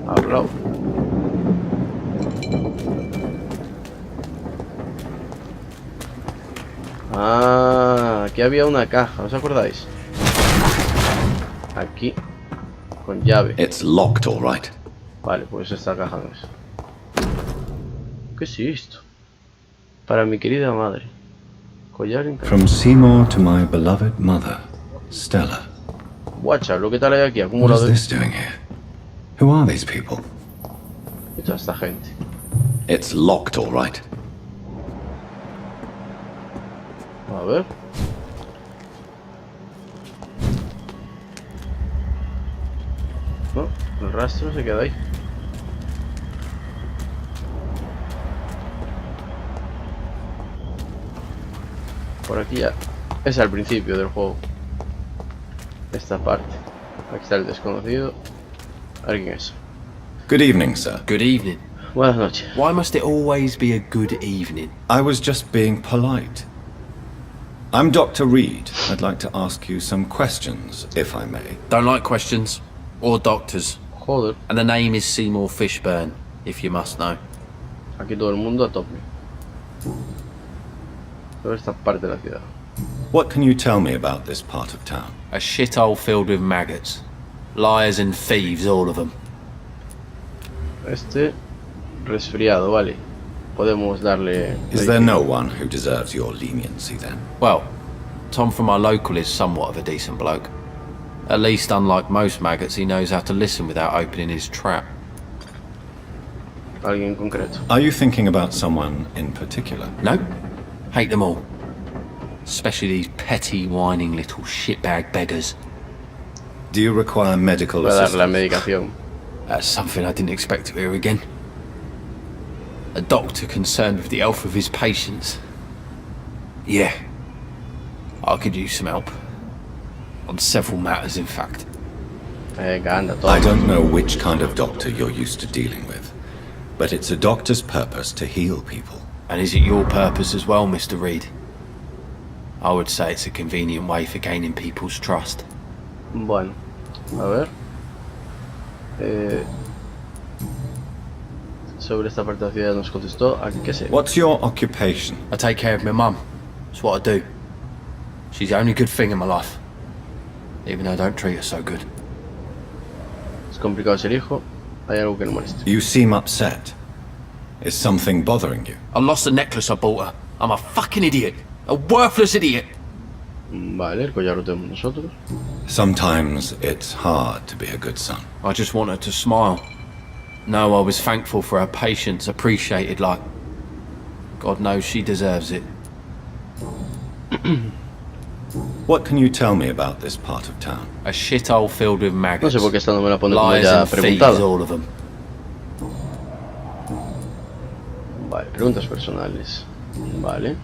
hablado. Ah, aquí había una caja, ¿os acordáis? Aquí, con llave. It's locked, all right. Vale, pues esta caja no es. ¿Qué es esto? Para mi querida madre. Collar en From Seymour to my beloved mother, Stella. Guacha, lo que tal hay aquí, What acumulado is de... this doing here? Who are these people? ¿Qué es toda esta gente? It's locked, all right. A ver. No, el rastro se queda ahí. Por aquí ya es al principio del juego. Esta parte. Aquí está el desconocido. A ver quién es. Good evening, sir. Good evening. Buenas noches. Why must it always be a good evening? I was just being polite. I'm Dr. Reed. I'd like to ask you some questions, if I may. Don't like questions. Or doctors. Joder, And the name is Seymour Fishburne, if you must know. aquí todo el mundo a tope. Toda esta parte de la ciudad. What can you tell me about this part of town? A shithole filled with maggots. Liars and thieves, all of them. Este resfriado, vale. Podemos darle. Is there no one who deserves your leniency then? Well, Tom from our local is somewhat of a decent bloke. At least, unlike most maggots, he knows how to listen without opening his trap. Alguien en concreto. Are you thinking about someone in particular? No? Hate them all. Especially these petty, whining little shitbag beggars. Do you require medical Voy a darle la assistance? medicación. That's something I didn't expect to hear again. A doctor concerned with the health of his patients. Yeah. I could use some help. On several matters, in fact. Venga, anda, I toma. don't know which kind of doctor you're used to dealing with, but it's a doctor's purpose to heal people. And is it your purpose as well, Mr. Reed? I would say it's a convenient way for gaining people's trust. Bueno, a ver. Sobre esta parte de la ciudad nos contestó. Aquí qué sé. What's your occupation? I take care of my mum. That's what I do. She's the only good thing in my life. Even though I don't treat her so good. Es complicado ser hijo. Hay algo que no molesta. You seem upset. Is something bothering you? I lost the necklace I bought her. I'm a fucking idiot. A worthless idiot. Vale, el collar lo tenemos nosotros. Sometimes it's hard to be a good son. I just want her to smile. No, I was thankful for her patience, appreciated like... God knows she deserves it. What can you tell me about this part of town? A shithole filled with No maggots. sé por qué esta no me la pone como Liars ya and thieves, preguntada. all of them. Vale, preguntas personales. Vale.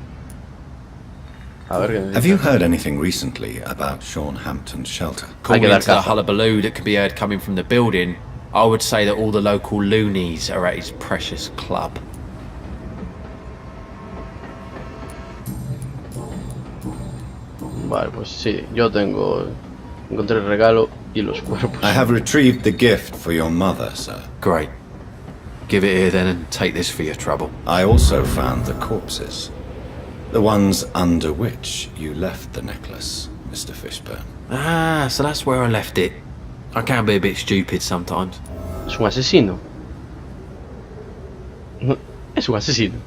A ver qué Have you necesita. heard anything recently about Sean Hampton's shelter? According dar to the caza. hullabaloo that can be heard coming from the building, I would say that all the local loonies are at his precious club. Vale, pues sí, yo tengo. Encontré el regalo y los cuerpos. I have retrieved the gift for your mother, sir. Great. Give it here then and take this for your trouble. I also found the corpses. The ones under which you left the necklace, Mr. Fishburne. Ah, so that's where I left it. I can be a bit stupid sometimes. Es un asesino. Es un asesino.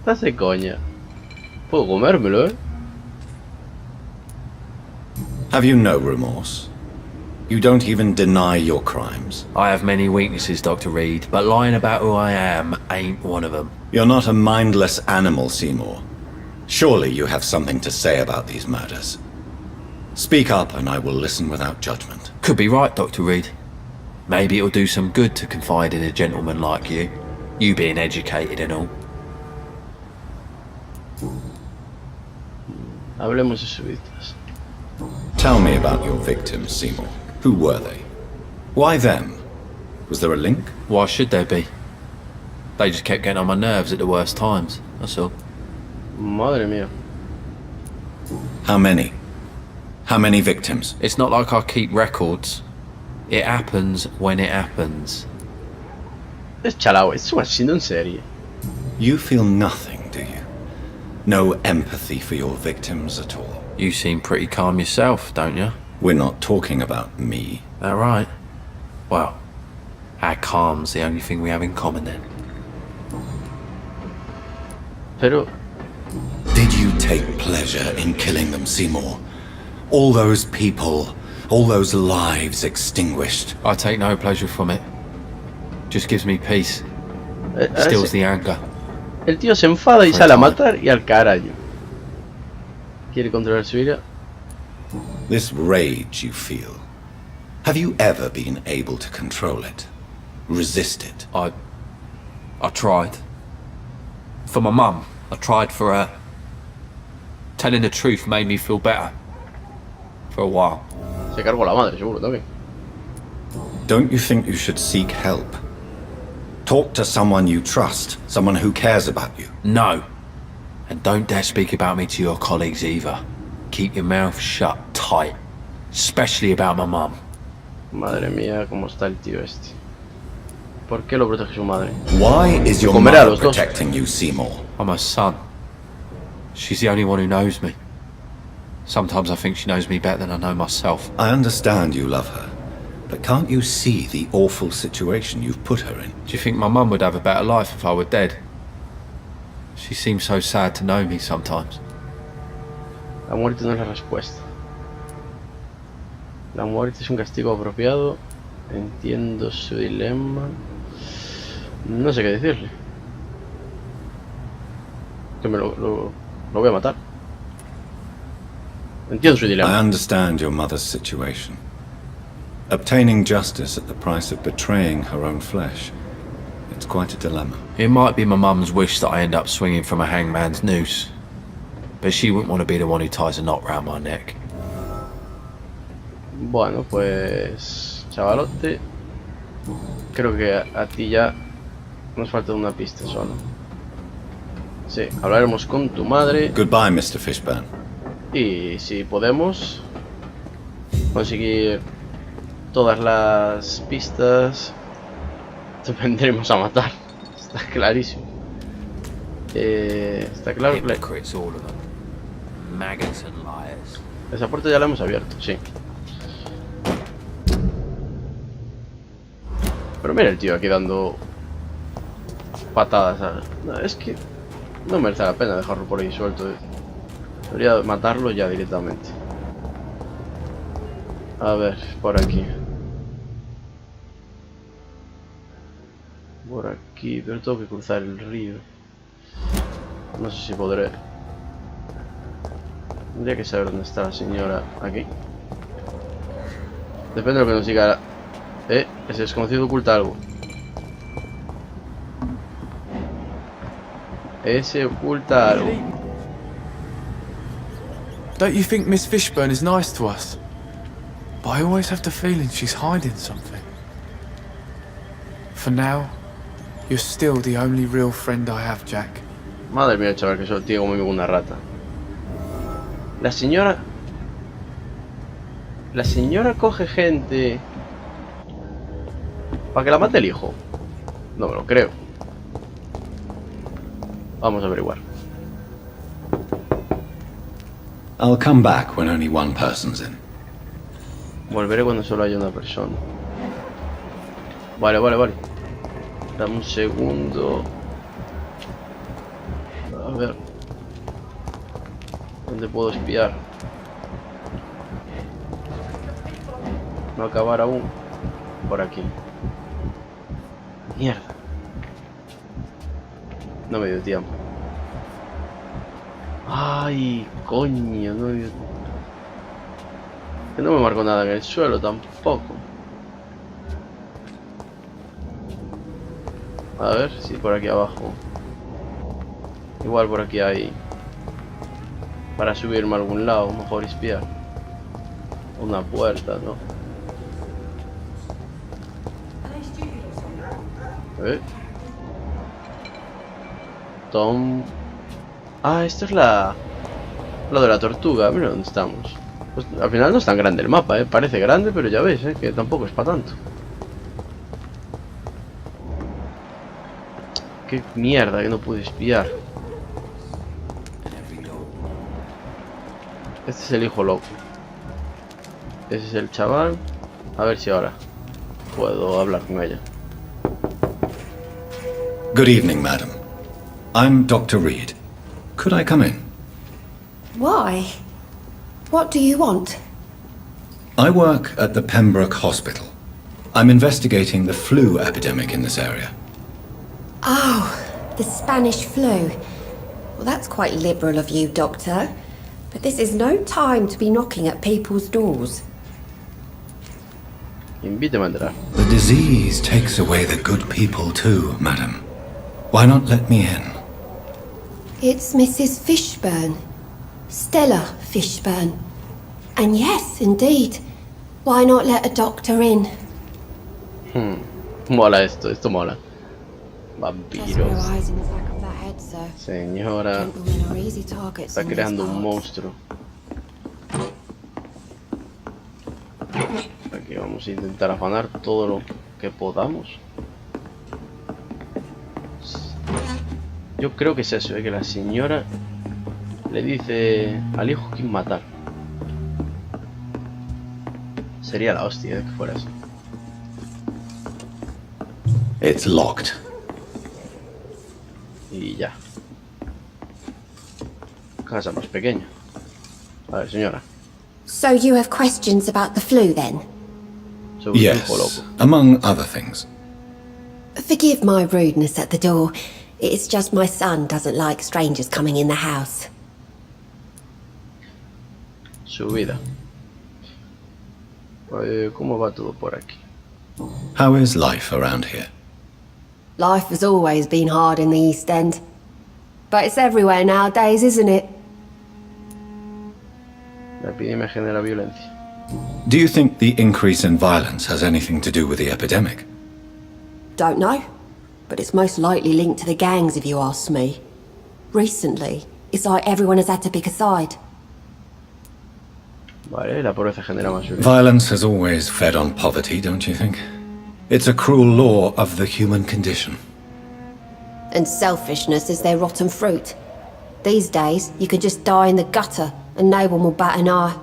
Estás de coña. Puedo comérmelo, eh. Have you no remorse? You don't even deny your crimes. I have many weaknesses, Dr. Reed, but lying about who I am ain't one of them. You're not a mindless animal, Seymour. Surely you have something to say about these murders. Speak up and I will listen without judgment. Could be right, Dr. Reed. Maybe it'll do some good to confide in a gentleman like you. You being educated and all. Hablemos de subidas. Tell me about your victims, Seymour. Who were they? Why them? Was there a link? Why should there be? They just kept getting on my nerves at the worst times, that's all. Madre mía. How many? How many victims? It's not like I keep records. It happens when it happens. Es chalao, es un asesino en serie. You feel nothing, do you? No empathy for your victims at all? You seem pretty calm yourself, don't you? We're not talking about me. That right? Well, our calm's the only thing we have in common then. Pero. Did you take pleasure in killing them, Seymour? All those people, all those lives extinguished. I take no pleasure from it. Just gives me peace. Ahora Stills sí, the anger. el tío se enfada y sale a matar y al carajo. Quiere controlar su ira. This rage you feel. Have you ever been able to control it? Resist it? I tried. For my mum, I tried for her. Telling the truth made me feel better. For a while. Se cargó la madre, seguro también. Don't you think you should seek help? Talk to someone you trust, someone who cares about you. No. And don't dare speak about me to your colleagues either. Keep your mouth shut tight. Especially about my mum. Madre mía, cómo está el tío este. ¿Por qué lo protege su madre? Why is your Comerá a mother los dos. protecting you, Seymour? I'm her son. She's the only one who knows me. Sometimes I think she knows me better than I know myself. I understand you love her, but can't you see the awful situation you've put her in? Do you think my mum would have a better life if I were dead? She seems so sad to know me sometimes. La muerte no es la respuesta. La muerte es un castigo apropiado. Entiendo su dilema. No sé qué decirle. Que me lo voy a matar. Entiendo su I dilema. understand your mother's situation. Obtaining justice at the price of betraying her own flesh. It's quite a dilemma. It might be my mum's wish that I end up swinging from a hangman's noose. But she wouldn't want to be the one who ties a knot round my neck. Bueno, pues... Chavalote. Creo que a ti ya nos falta una pista solo. Sí, hablaremos con tu madre. Goodbye, Mr. Fishburne. Y si podemos conseguir todas las pistas, te vendremos a matar. Está clarísimo. Está claro. Hypocrites, all of them. Maggots and liars. Esa puerta ya la hemos abierto, sí. Pero mira el tío aquí dando patadas. No, es que no merece la pena dejarlo por ahí suelto. Debería matarlo ya directamente. A ver, por aquí. Por aquí, pero tengo que cruzar el río. No sé si podré. Tendría que saber dónde está la señora. Aquí. Depende de lo que nos diga. Ese desconocido oculta algo. Ese oculta algo. Don't you think Miss Fishburne is nice to us? But I always have the feeling she's hiding something. For now, you're still the only real friend I have, Jack. Madre mía, chaval, que soy tío como una rata. La señora coge gente para que la mate el hijo. No me lo creo. Vamos a averiguar. I'll come back when only one person's in. Volveré cuando solo haya una persona. Vale, vale, vale. Dame un segundo. A ver. ¿Dónde puedo espiar? No acabar aún. Por aquí. Mierda. No me dio tiempo. Ay, coño, no me dio... Que no me marcó nada en el suelo tampoco. A ver si por aquí abajo. Igual por aquí hay... Para subirme a algún lado, mejor espiar. Una puerta, ¿no? Tom... Ah, esta es la de la tortuga. Mira dónde estamos. Pues, al final no es tan grande el mapa, parece grande, pero ya ves, que tampoco es para tanto. Qué mierda que no pude espiar. Este es el hijo loco. Ese es el chaval. A ver si ahora puedo hablar con ella. Good evening, madam. I'm Dr. Reed. Could I come in? Why? What do you want? I work at the Pembroke Hospital. I'm investigating the flu epidemic in this area. Oh, the Spanish flu. Well, that's quite liberal of you, Doctor. But this is no time to be knocking at people's doors. Invíteme a entrar. The disease takes away the good people too, madam. Why not let me in? It's Mrs. Fishburne. Stella Fishburne. And yes, indeed. Why not let a doctor in? Mola esto mola. Vampiros. eyes in the back of that head, sir. Señora, Gentlemen are easy targets está in these creando un parts. monstruo. Aquí vamos a intentar afanar todo lo que podamos. Yo creo que es eso, que la señora le dice al hijo quién matar. Sería la hostia que fuera así. It's locked. Y ya. Casa más pequeña. A ver, señora. So you have questions about the flu, then? Sobre un Yes, hijo loco. among other things. Forgive my rudeness at the door. It's just my son doesn't like strangers coming in the house. Su vida. ¿Cómo va todo por aquí? How is life around here? Life has always been hard in the East End. But it's everywhere nowadays, isn't it? La epidemia genera violencia. Do you think the increase in violence has anything to do with the epidemic? Don't know. But it's most likely linked to the gangs, if you ask me. Recently, it's like everyone has had to pick a side. Vale, la pobreza genera más violencia. Violence has always fed on poverty, don't you think? It's a cruel law of the human condition. And selfishness is their rotten fruit. These days, you can just die in the gutter and no one will bat an eye.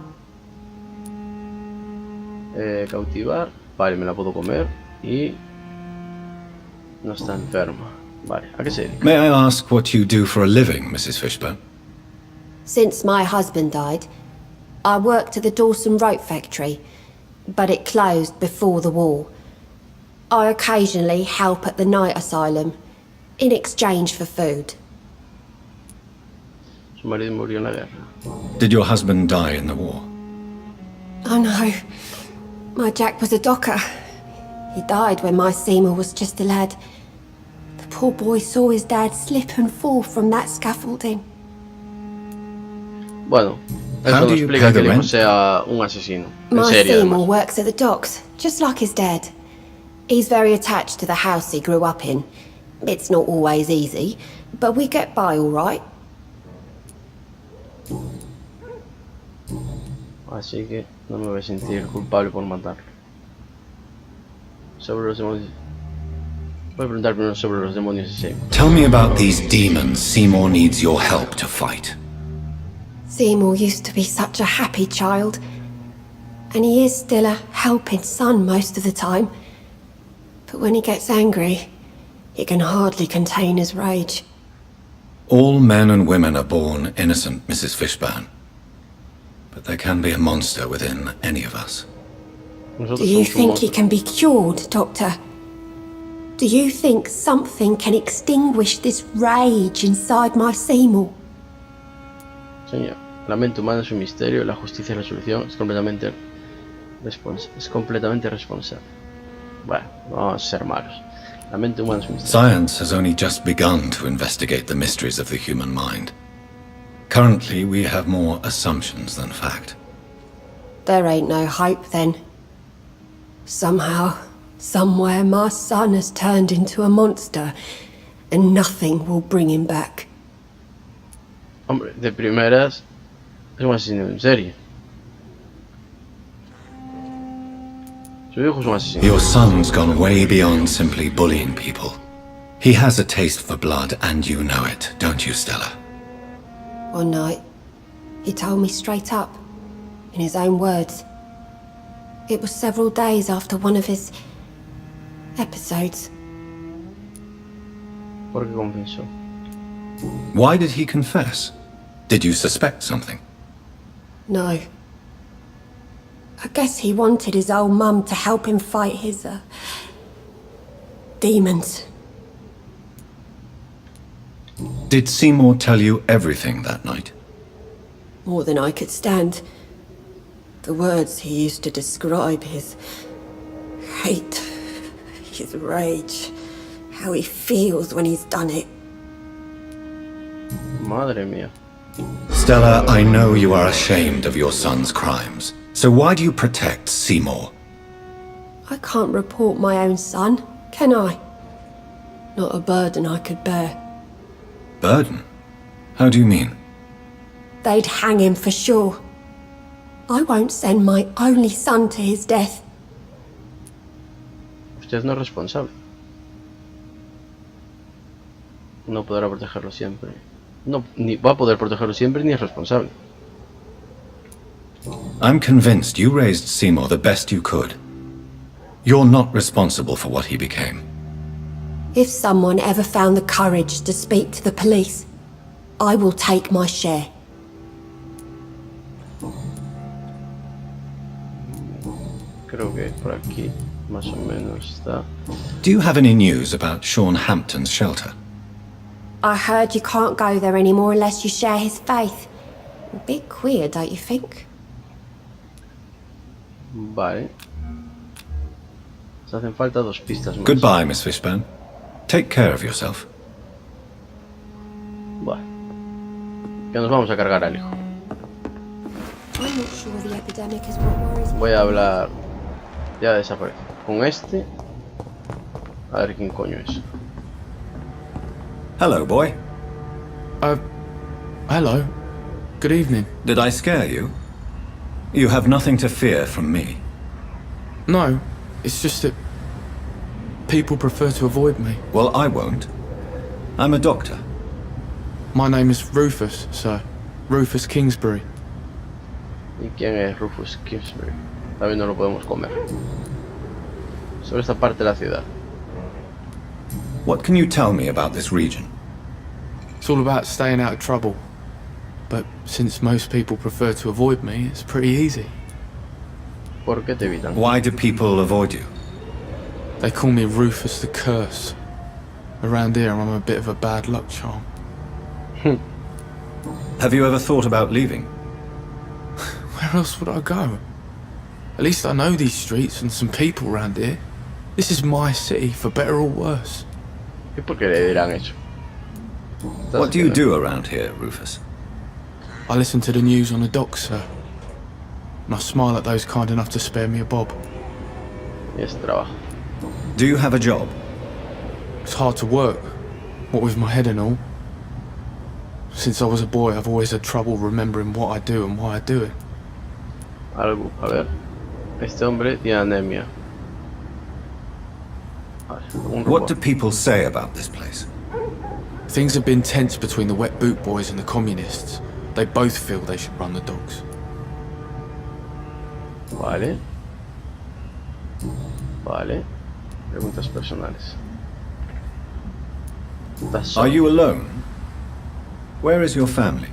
Cautivar. Vale, me la puedo comer. Y... no está enferma. Vale, ¿a qué se dedica? May I ask what you do for a living, Mrs. Fishburne? Since my husband died, I worked at the Dawson Rope factory, but it closed before the war. I occasionally help at the night asylum, in exchange for food. Su marido murió en la guerra. Did your husband die in the war? Oh no, my Jack was a docker. He died when my Seymour was just a lad. The poor boy saw his dad slip and fall from that scaffolding. Bueno, How eso no do you explica pay que the el hijo rent? sea un asesino. En My serio, Seymour además. works at the docks, just like his dad. He's very attached to the house he grew up in. It's not always easy, but we get by all right. Así que no me voy a sentir culpable por matarlo. Sobre los demonios. Voy a preguntar primero sobre los demonios de Seymour. Tell me about these demons Seymour needs your help to fight. Seymour used to be such a happy child, and he is still a helping son most of the time. But when he gets angry, he can hardly contain his rage. All men and women are born innocent, Mrs. Fishburne. But there can be a monster within any of us. Nosotros Do you somos un think he monstruo. can be cured, Doctor? Do you think something can extinguish this rage inside my Seymour? Señor, la mente humana es un misterio, la justicia y la solución es completamente responsable. Bueno, no vamos a ser malos. La mente humana es un misterio. Science has only just begun to investigate the mysteries of the human mind. Currently, we have more assumptions than fact. There ain't no hope then. Somehow, somewhere, my son has turned into a monster, and nothing will bring him back. Hombre, de primeras es un asesino en serie. Su hijo es un asesino. Your son's gone way beyond simply bullying people. He has a taste for blood, and you know it, don't you, Stella? One night, he told me straight up, in his own words. It was several days after one of his episodes. ¿Por qué confesó? Why did he confess? Did you suspect something? No. I guess he wanted his old mum to help him fight his, demons. Did Seymour tell you everything that night? More than I could stand. The words he used to describe his hate, his rage, how he feels when he's done it. Madre mía. Stella, I know you are ashamed of your son's crimes. So why do you protect Seymour? I can't report my own son, can I? Not a burden I could bear. Burden? How do you mean? They'd hang him for sure. I won't send my only son to his death. Usted no es responsable. No podrá protegerlo siempre. No, ni va a poder protegerlo siempre ni es responsable. I'm convinced you raised Seymour the best you could. You're not responsible for what he became. If someone ever found the courage to speak to the police, I will take my share. Creo que por aquí más o menos está. Do you have any news about Sean Hampton's shelter? I heard you can't go there anymore unless you share his faith. A bit queer, don't you think? Vale. Nos hacen falta 2 pistas más. Goodbye, Miss Fishburne. Take care of yourself. Vale. Que nos vamos a cargar al hijo. I'm not sure the epidemic is what worries me. Voy a hablar. Ya desaparece. Con este. A ver quién coño es. Hello, boy. Hello. Good evening. Did I scare you? You have nothing to fear from me. No, it's just that people prefer to avoid me. Well, I won't. I'm a doctor. My name is Rufus, sir. Rufus Kingsbury. ¿Y quién es Rufus Kingsbury? También no lo podemos comer. Sobre esta parte de la ciudad. What can you tell me about this region? It's all about staying out of trouble. But since most people prefer to avoid me, it's pretty easy. ¿Por qué te evitan? Why do people avoid you? They call me Rufus the Curse. Around here, I'm a bit of a bad luck charm. Have you ever thought about leaving? Where else would I go? At least I know these streets and some people around here. This is my city, for better or worse. ¿Y por qué le dirán eso? What do you do around here, Rufus? I listen to the news on the docks, sir. And I smile at those kind enough to spare me a bob. Y es trabajo. Do you have a job? It's hard to work, what with my head and all. Since I was a boy, I've always had trouble remembering what I do and why I do it. Algo, a ver. Este hombre tiene anemia. Vale, un What robot. do people say about this place? Things have been tense between the wet boot boys and the communists. They both feel they should run the docks. Vale. Vale. Preguntas personales. ¿Estás solo? Are you alone? Where is your family?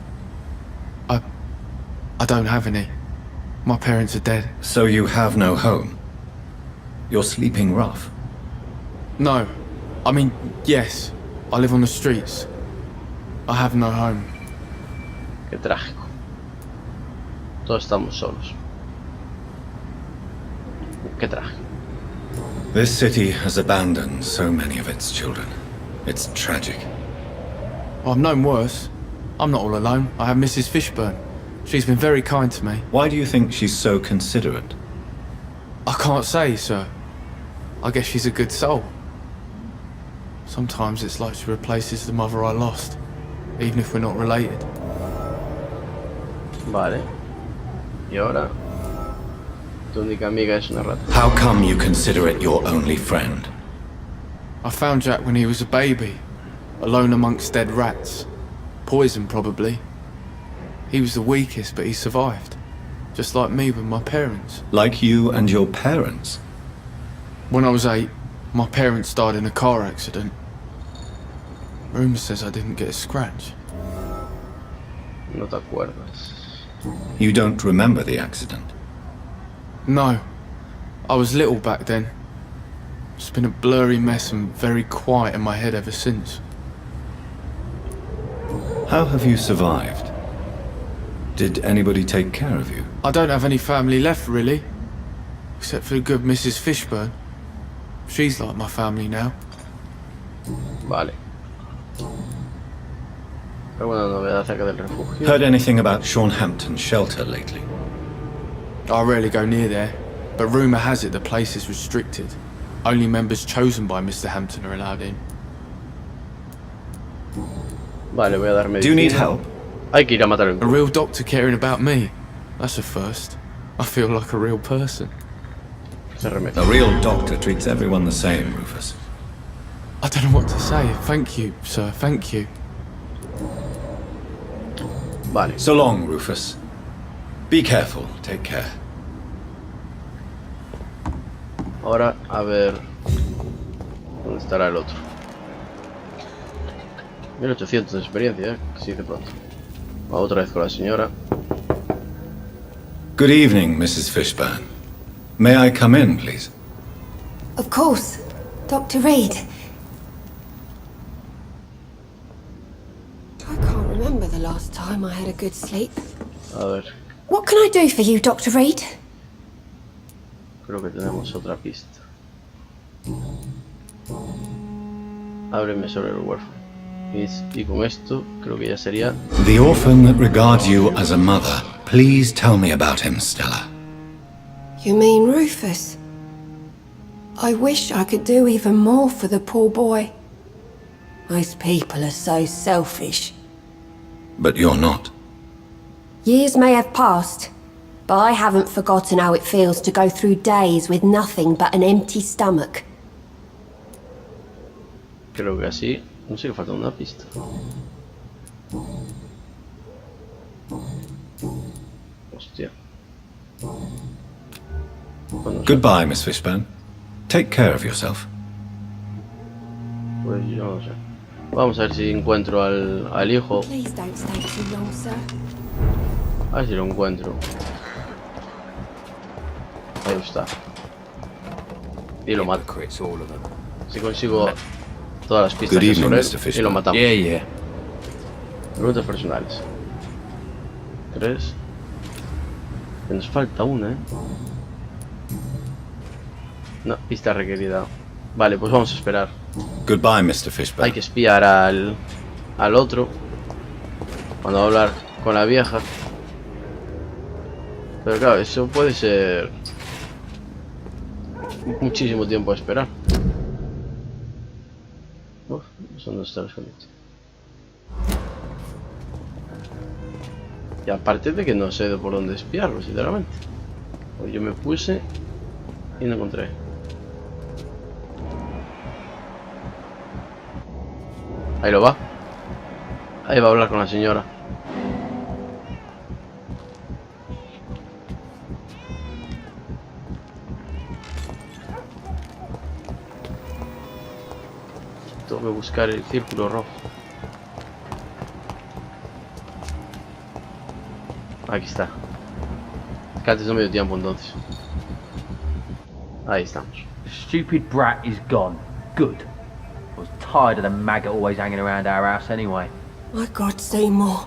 I don't have any. My parents are dead. So you have no home? You're sleeping rough. No. I mean, yes. I live on the streets. I have no home. Qué trágico. Todos estamos solos. Qué trágico. This city has abandoned so many of its children. It's tragic. I've known worse. I'm not all alone. I have Mrs. Fishburne. She's been very kind to me. Why do you think she's so considerate? I can't say, sir. I guess she's a good soul. Sometimes it's like she replaces the mother I lost, even if we're not related. Vale. Y ahora. Tu única amiga es una rata. How come you consider it your only friend? I found Jack when he was a baby, alone amongst dead rats. Poison, probably. He was the weakest, but he survived. Just like me with my parents. Like you and your parents? When I was 8, my parents died in a car accident. Rumour says I didn't get a scratch. No te acuerdas. You don't remember the accident? No. I was little back then. It's been a blurry mess and very quiet in my head ever since. How have you survived? Did anybody take care of you? I don't have any family left, really. Except for the good Mrs. Fishburne. She's like my family now. Vale. ¿Alguna novedad acerca del refugio? Heard anything about Sean Hampton's shelter lately? I rarely go near there, but rumour has it the place is restricted. Only members chosen by Mr. Hampton are allowed in. Vale, voy a darme. Do you need help? Hay que ir a matar el A real doctor caring about me. That's a first. I feel like a real person. Se remete. A real doctor treats everyone the same, Rufus. I don't know what to say. Thank you, sir. Thank you. Vale. So long, Rufus. Be careful. Take care. Ahora, a ver... ¿Dónde estará el otro? 1800 de experiencia, que se dice pronto. Va otra vez con la señora. Good evening, Mrs. Fishburne. May I come in, please? Of course. Dr. Reed. I can't remember the last time I had a good sleep. A ver, What can I do for you, Dr. Reed? creo que tenemos otra pista. Ábreme sobre el huérfano. Y con esto, creo que ya sería... The orphan that regards you as a mother. Please tell me about him, Stella. You mean Rufus? I wish I could do even more for the poor boy. Most people are so selfish. But you're not. Years may have passed, but I haven't forgotten how it feels to go through days with nothing but an empty stomach. Creo que así... No sé, que falta una pista. Hostia. Bueno, Goodbye, Miss Fishburne. Take care of yourself. pues yo no sé. Vamos a ver si encuentro al hijo. Please don't stay too long, sir. A ver si lo encuentro. Ahí está. Y lo mato. Si consigo todas las pistas Good evening, sobre él, Mr. y Fishburne. lo matamos. Yeah. Preguntas personales. 3. Que nos falta una, No, pista requerida. Vale, pues vamos a esperar. Goodbye, Mr. Fishburne. Hay que espiar al otro cuando va a hablar con la vieja. Pero claro, eso puede ser muchísimo tiempo a esperar. Uf, son dos están escondidos. Y aparte de que no sé por dónde espiarlo, sinceramente. Pues yo me puse y no encontré. Ahí lo va. Ahí va a hablar con la señora. Tengo que buscar el círculo rojo. Aquí está. Que antes no me dio tiempo entonces. Ahí estamos. The stupid brat is gone. Good. I was tired of the maggot always hanging around our house anyway. My God, Seymour.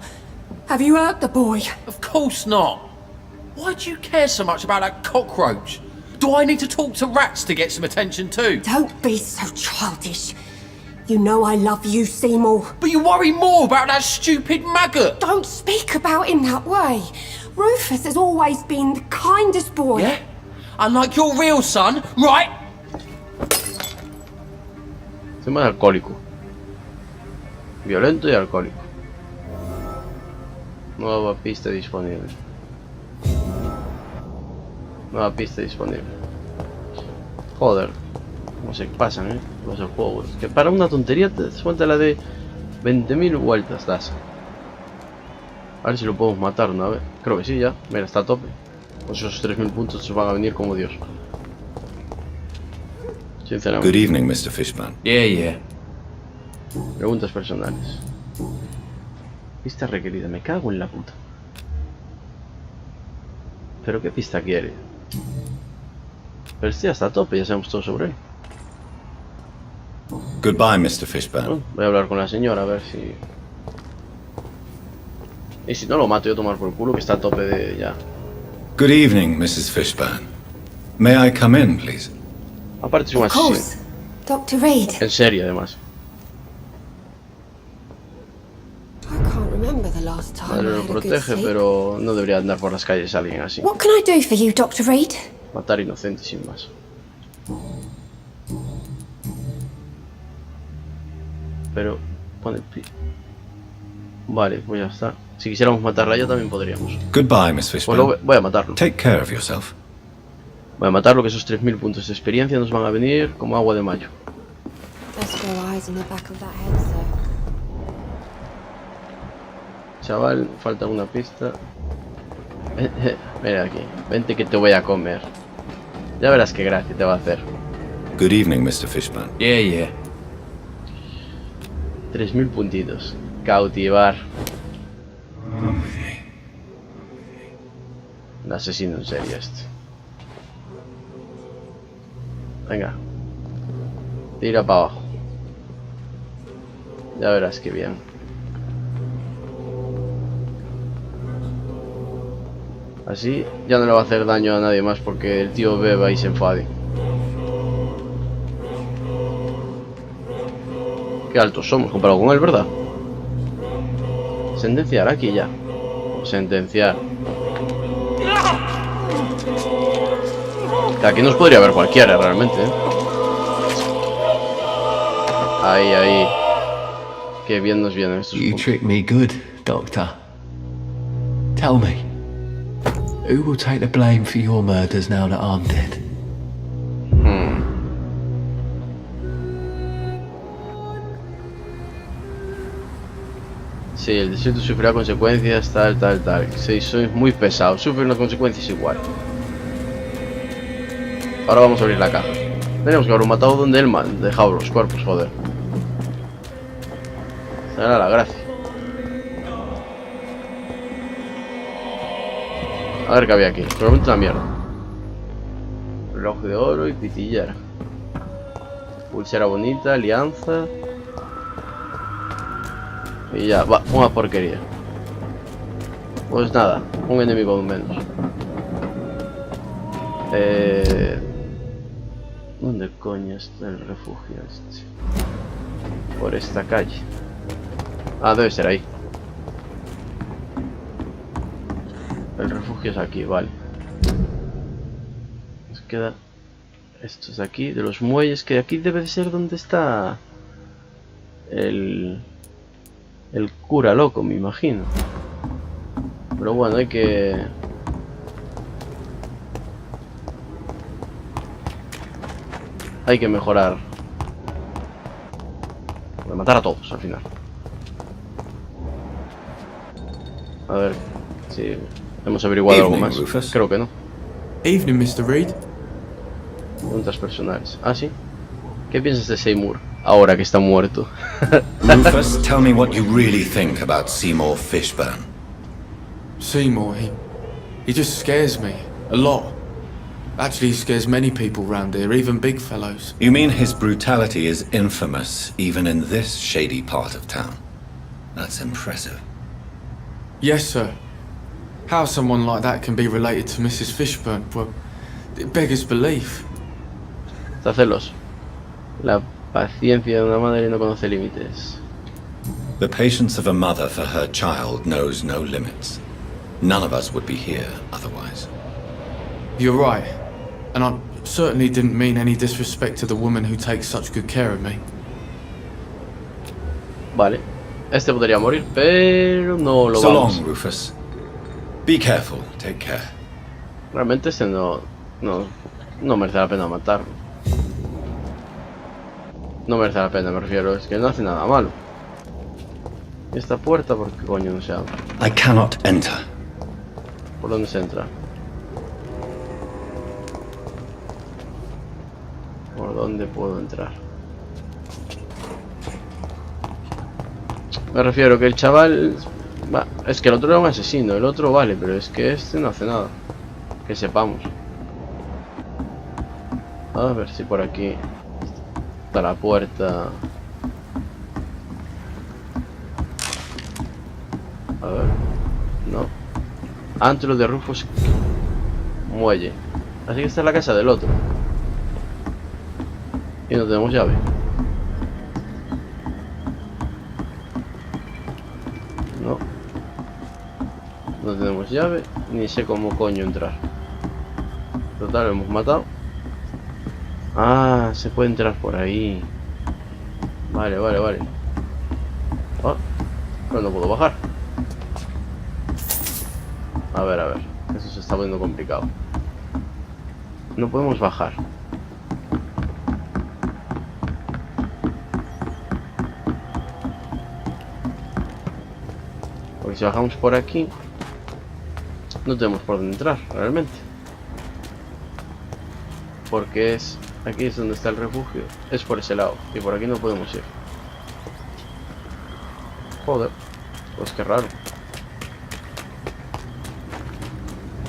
Have you hurt the boy? Of course not. Why do you care so much about that cockroach? Do I need to talk to rats to get some attention too? Don't be so childish. You know I love you, Seymour. But you worry more about that stupid maggot. Don't speak about him that way. Rufus has always been the kindest boy. Yeah? Unlike your real son, right? Se llama alcohólico. Violento y alcohólico. Nueva pista disponible. Nueva pista disponible. Joder. Cómo se pasan, los juegos. Que para una tontería te das cuenta la de 20.000 vueltas das. A ver si lo podemos matar una vez. Creo que sí, ya. Mira, está a tope. Pues esos 3.000 puntos se van a venir como Dios. Sinceramente. Good evening, Mr. Fishburne. Yeah. Preguntas personales. Pista requerida. Me cago en la puta. ¿Pero qué pista quiere? Pero este ya está a tope, ya sabemos todo sobre él. Goodbye, Mr. Fishburne. Bueno, voy a hablar con la señora a ver si... Y si no lo mato yo a tomar por el culo, que está a tope de ya. Good evening, Mrs. Fishburne. May I come in, please? Aparte es un Of asesino. course. Dr. Reed. En serie, además. I can't remember the last time Madre I lo had a good protege, sleep. pero no debería andar por las calles alguien así. What can I do for you, Dr. Reed? Matar inocentes sin más. Pero pone Vale, pues ya está. Si quisiéramos matarla ya también podríamos. Goodbye, Miss Pues Fishburne. voy a matarlo. Take care of yourself. Voy a matarlo, que esos 3000 puntos de experiencia nos van a venir como agua de mayo. Best grow eyes on the back of that head, sir. Chaval, falta una pista. Mira aquí, vente que te voy a comer. Ya verás qué gracia te va a hacer. Good evening, Mr. Fishburne. Yeah, yeah. 3000 puntitos. Cautivar. Un asesino en serie este. Venga. Tira para abajo. Ya verás qué bien. Así ya no le va a hacer daño a nadie más porque el tío beba y se enfade. Qué altos somos comparado con él, ¿verdad? Sentenciar aquí ya. Sentenciar. Que aquí nos podría ver cualquiera realmente, ¿eh? Ahí, ahí. Qué bien nos vienen estos You puntos. tricked me good, Doctor. Tell me, who will take the blame for your murders now that I'm dead? Sí, el desierto sufrirá consecuencias, tal. Sí, sois muy pesados, sufren las consecuencias igual. Ahora vamos a abrir la caja. Tenemos que haberlo matado donde él dejaba los cuerpos, joder. Esa era la gracia. A ver qué había aquí. Probablemente una mierda. Reloj de oro y pitillera. Pulsera bonita, alianza. Y ya, va, una porquería. Pues nada, un enemigo menos. ¿Dónde coño está el refugio este? Por esta calle. Ah, debe ser ahí. El refugio es aquí, vale. Nos queda... Esto es aquí, de los muelles, que aquí debe de ser donde está... El cura loco, me imagino. Pero bueno, hay que... Hay que mejorar. Voy a matar a todos al final. A ver si hemos averiguado algo más. Rufus. Creo que no. Evening, Mr. Reed. Preguntas personales. Ah, sí. ¿Qué piensas de Seymour ahora que está muerto? Rufus, tell me what you really think about Seymour Fishburne. Seymour, he just scares me. A lot. Actually, he scares many people round here, even big fellows. You mean his brutality is infamous, even in this shady part of town? That's impressive. Yes, sir. How someone like that can be related to Mrs. Fishburne, well, it beggars belief. Está celoso. La paciencia de una madre no conoce límites. The patience of a mother for her child knows no limits. None of us would be here otherwise. You're right. And I certainly didn't mean any disrespect to the woman who takes such good care of me. Vale. Este podría morir, pero no lo So vamos. long, Rufus. Be careful. Take care. Realmente este no merece la pena matarlo. No merece la pena, me refiero. Es que no hace nada malo. ¿Y esta puerta por qué coño no se abre? I cannot enter. ¿Por dónde se entra? ¿Por dónde puedo entrar? Me refiero que el chaval... es que el otro era un asesino, el otro vale, pero es que este no hace nada. Que sepamos. A ver si por aquí está la puerta. A ver. No. Antro de Rufus Muelle. Así que esta es la casa del otro. Y no tenemos llave. No. No tenemos llave. Ni sé cómo coño entrar. Total, lo hemos matado. Ah, se puede entrar por ahí. Vale. Oh. Pero no puedo bajar. A ver, eso se está poniendo complicado. No podemos bajar. Porque si bajamos por aquí, no tenemos por dónde entrar, realmente. Porque aquí es donde está el refugio. Es por ese lado. Y por aquí no podemos ir. Joder. Pues qué raro.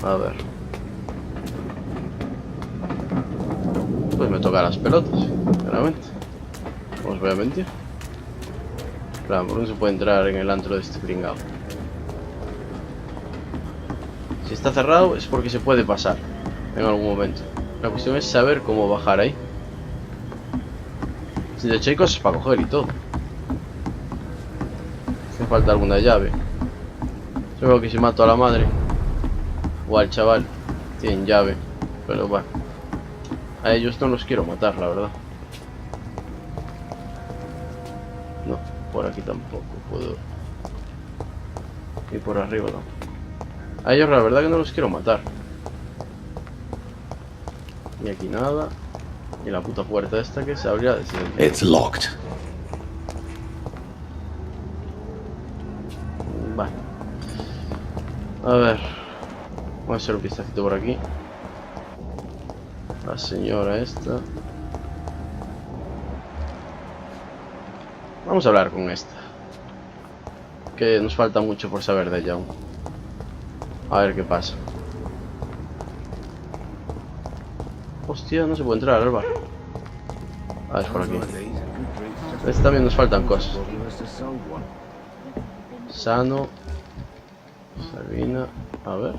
A ver. Pues me toca las pelotas, claramente. No os voy a mentir. Claro, ¿por dónde se puede entrar en el antro de este pringao? Si está cerrado es porque se puede pasar en algún momento. La cuestión es saber cómo bajar ahí. Si de hecho hay cosas para coger y todo. Hace falta alguna llave. Yo creo que si mato a la madre o al chaval, tienen llave. Pero bueno, a ellos no los quiero matar, la verdad. No, por aquí tampoco puedo. Y por arriba no. A ellos la verdad que no los quiero matar. Y aquí nada. Y la puta puerta esta que se abría desde dentro. It's locked. Vale. A ver. Vamos a hacer un vistacito por aquí. La señora esta. Vamos a hablar con esta. Que nos falta mucho por saber de ella aún. A ver qué pasa. Hostia, no se puede entrar al bar. A ver, por aquí. Este también nos faltan cosas. Sano. Sabina. A ver.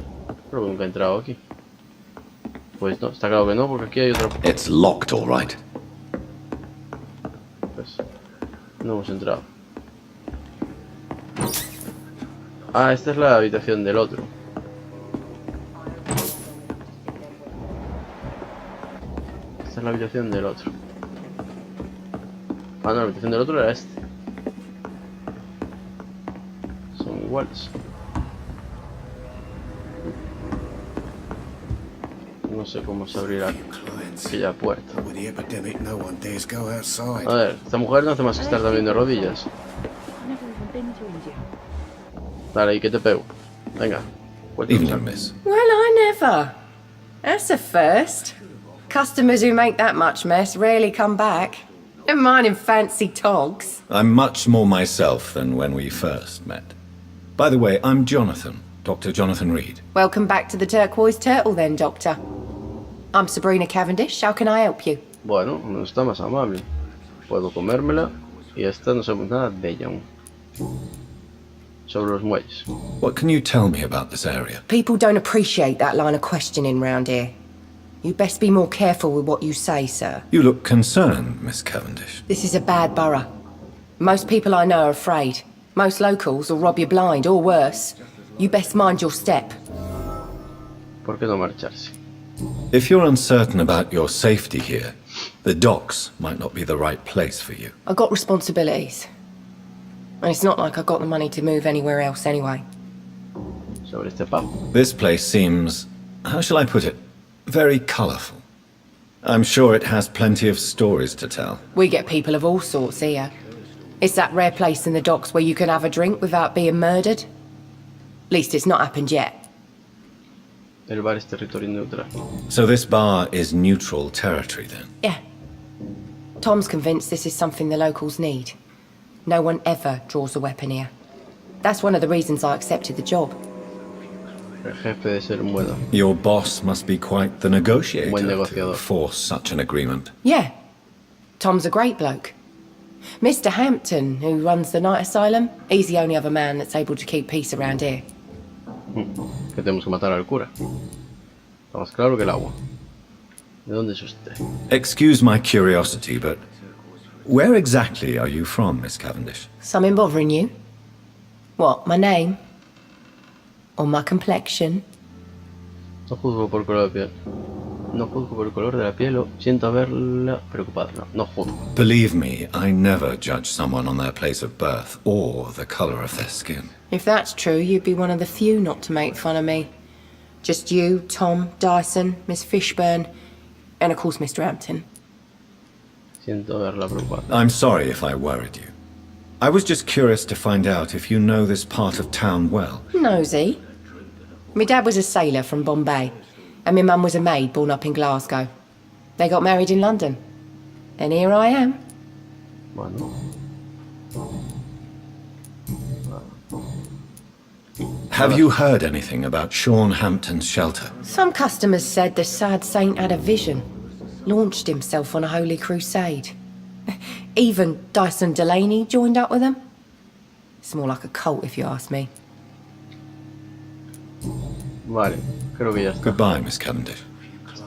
Creo que nunca he entrado aquí. Pues no, está claro que no, porque aquí hay otra. It's locked, all right. Pues no hemos entrado. Ah, esta es la habitación del otro. Esta es la habitación del otro. Ah, no, la habitación del otro era este. Son iguales. No sé cómo se abrirá aquella puerta. A ver, esta mujer no hace más que estar también de rodillas. Dale, ¿y qué te pego? Venga. Evening, miss. Well, I never. That's a first. Customers who make that much mess rarely come back. Never mind in fancy togs. I'm much more myself than when we first met. By the way, I'm Jonathan, Dr. Jonathan Reed. Welcome back to the Turquoise Turtle then, Doctor. I'm Sabrina Cavendish. How can I help you? Bueno, no está más amable. Puedo comérmela y esta no sabemos nada de ella aún. Sobre los muelles. What can you tell me about this area? People don't appreciate that line of questioning round here. You best be more careful with what you say, sir. You look concerned, Miss Cavendish. This is a bad borough. Most people I know are afraid. Most locals will rob you blind, or worse. You best mind your step. ¿Por qué no marcharse? If you're uncertain about your safety here, the docks might not be the right place for you. I've got responsibilities. And it's not like I've got the money to move anywhere else anyway. Sobre este pub. This place seems, how shall I put it, very colourful. I'm sure it has plenty of stories to tell. We get people of all sorts here. It's that rare place in the docks where you can have a drink without being murdered. At least it's not happened yet. El bar es territorio neutral. So this bar is neutral territory then? Yeah. Tom's convinced this is something the locals need. No one ever draws a weapon here. That's one of the reasons I accepted the job. El jefe de ser un bueno. Your boss must be quite the negotiator Buen to negociador. force such an agreement. Yeah. Tom's a great bloke. Mr. Hampton, who runs the night asylum, he's the only other man that's able to keep peace around here. Que tenemos que matar al cura. Está más claro que el agua. ¿De dónde es usted? Excuse my curiosity, but where exactly are you from, Miss Cavendish? Something bothering you? What, my name? Or my complexion? No juzgo por color de piel. No juzgo por el color de la piel o siento haberla preocupado. No, no juzgo. Believe me, I never judge someone on their place of birth or the color of their skin. If that's true, you'd be one of the few not to make fun of me. Just you, Tom, Dyson, Miss Fishburne, and of course Mr. Hampton. Siento haberla preocupado. I'm sorry if I worried you. I was just curious to find out if you know this part of town well. Nosy. My dad was a sailor from Bombay, and my mum was a maid born up in Glasgow. They got married in London. And here I am. Bueno. Have you heard anything about Sean Hampton's shelter? Some customers said the sad saint had a vision, launched himself on a holy crusade. Even Dyson Delaney joined up with them. It's more like a cult, if you ask me. Vale, creo que ya está. Goodbye, Miss Cavendish.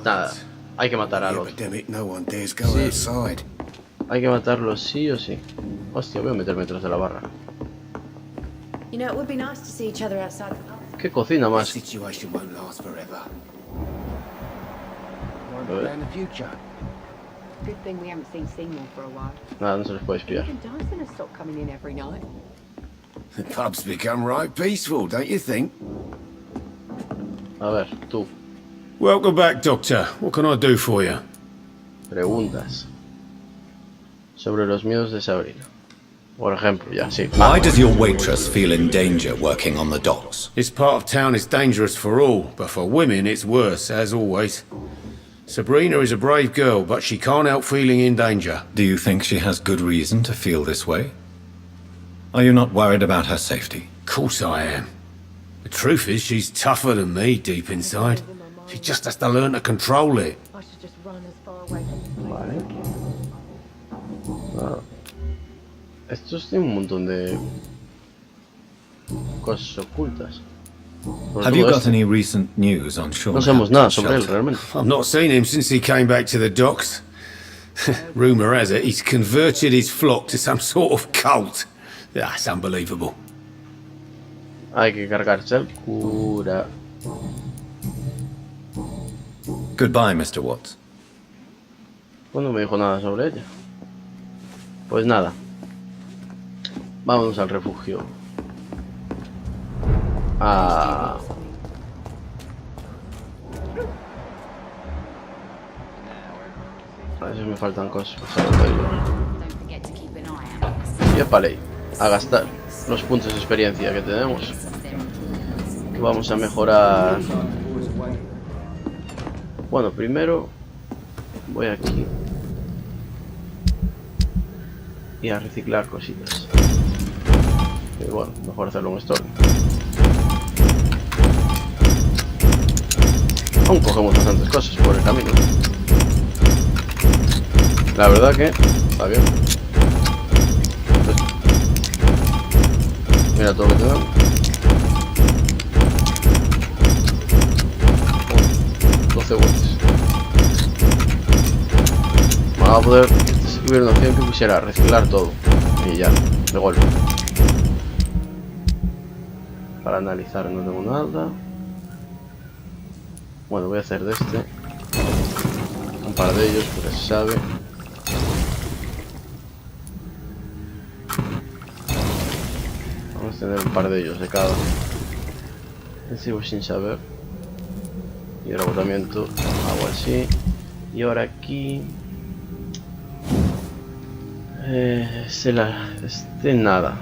Nada, hay que matar a los. Epidemic, no one dares go Sí. outside. Hay que matarlos sí o sí. Hostia, voy a meterme detrás de la barra. You know, it would be nice to see each other outside. ¿Qué cocina The más? situation won't last forever. In the future. Good thing we haven't seen Seymour for a while. Nada, no se les puede espiar. Even Dyson has stopped coming in every night. The pub's become right peaceful, don't you think? A ver, tú, Welcome back, Doctor. What can I do for you? preguntas sobre los miedos de Sabrina. Por ejemplo, ya, sí. Why does your waitress feel in danger working on the docks? This part of town is dangerous for all, but for women it's worse, as always. Sabrina is a brave girl, but she can't help feeling in danger. Do you think she has good reason to feel this way? Are you not worried about her safety? Of course I am. The truth is, she's tougher than me deep inside. She just has to learn to control it. I should just run as far away from this place Vale. as I can. Nada. Estos tienen un montón de cosas ocultas. Sobre Have you todo got este. any recent news on Sean No sabemos nada Hampton's sobre él shelter? realmente. I've not seen him since he came back to the docks. Rumour has it he's converted his flock to some sort of cult. That's unbelievable. Hay que cargarse al cura. Goodbye, Mr. Watts. Pues no me dijo nada sobre ella. Pues nada. Vámonos al refugio. Ah. A veces me faltan cosas. Pues ahora doy Don't forget to keep an eye out. Y epale, a gastar los puntos de experiencia que tenemos. Que vamos a mejorar. Bueno, primero voy aquí y a reciclar cositas. Y bueno, mejor hacerlo en store. Aún cogemos bastantes cosas por el camino. La verdad que está bien. Mira todo lo que tenemos. 12 vueltas. Vamos a poder, si hubiera una opción que pusiera reciclar todo. Y ya, de golpe. Para analizar no tengo nada. Bueno, voy a hacer de este un par de ellos, porque se sabe. Vamos a tener un par de ellos de cada. Sigo sin saber. Y el agotamiento, hago así. Y ahora aquí. Nada.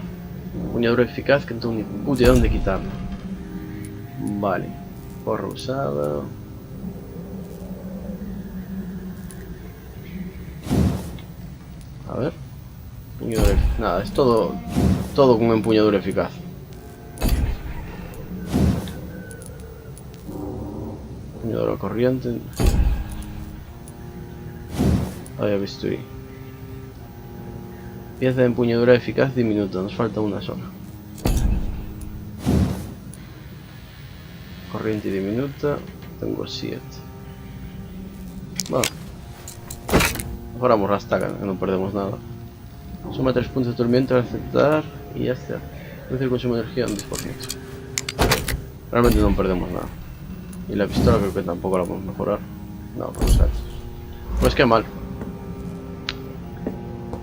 Puñadura eficaz que no tengo ni puta idea dónde quitarlo. Vale. Porra usada. A ver. Puñadura eficaz. Nada, es todo con empuñadura eficaz. Puñadura corriente. Había visto ahí. Pieza de empuñadura eficaz diminuta, nos falta una sola. Corriente diminuta, tengo 7. Bueno, mejoramos la estaca, que no perdemos nada. Suma 3 puntos de tormento al aceptar y ya está. Reduce el consumo de energía un 10%. Realmente no perdemos nada. Y la pistola creo que tampoco la podemos mejorar. No, por los gatos. Pues qué mal.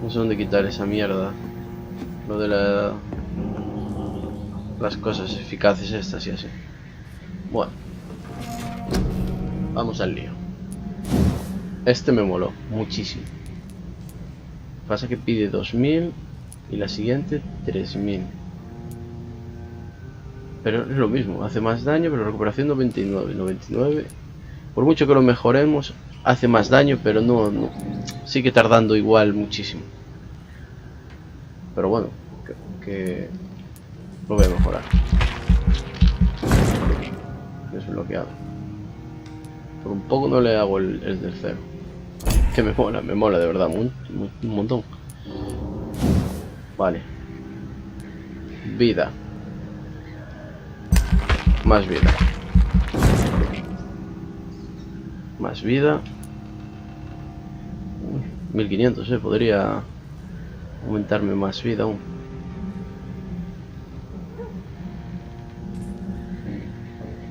No sé dónde quitar esa mierda. Lo de las cosas eficaces estas y así. Bueno. Vamos al lío. Este me moló muchísimo. Pasa que pide 2000 y la siguiente 3000. Pero es lo mismo, hace más daño, pero recuperación 99. 99. Por mucho que lo mejoremos, hace más daño, pero no sigue tardando igual muchísimo. Pero bueno, que lo voy a mejorar. Desbloqueado. Por un poco no le hago el tercero. Que me mola de verdad, un montón. Vale. Vida. Más vida. Más vida. 1500, podría aumentarme más vida aún.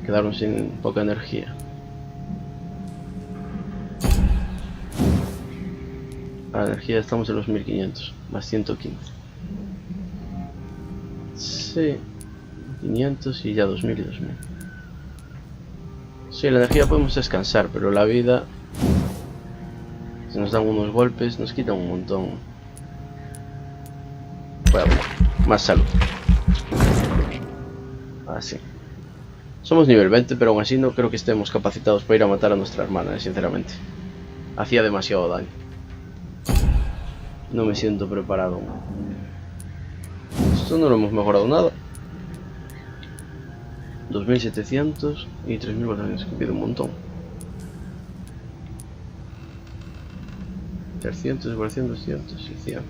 Quedaron sin poca energía. La energía estamos en los 1500, más 115. Sí, 500 y ya 2000 y 2000. Sí, la energía podemos descansar, pero la vida, si nos dan unos golpes, nos quitan un montón. Bueno, más salud. Así. Somos nivel 20, pero aún así no creo que estemos capacitados para ir a matar a nuestra hermana, sinceramente. Hacía demasiado daño. No me siento preparado. Esto no lo hemos mejorado nada. 2700 y 3400, que pide un montón. 300, 400, 200 y 100.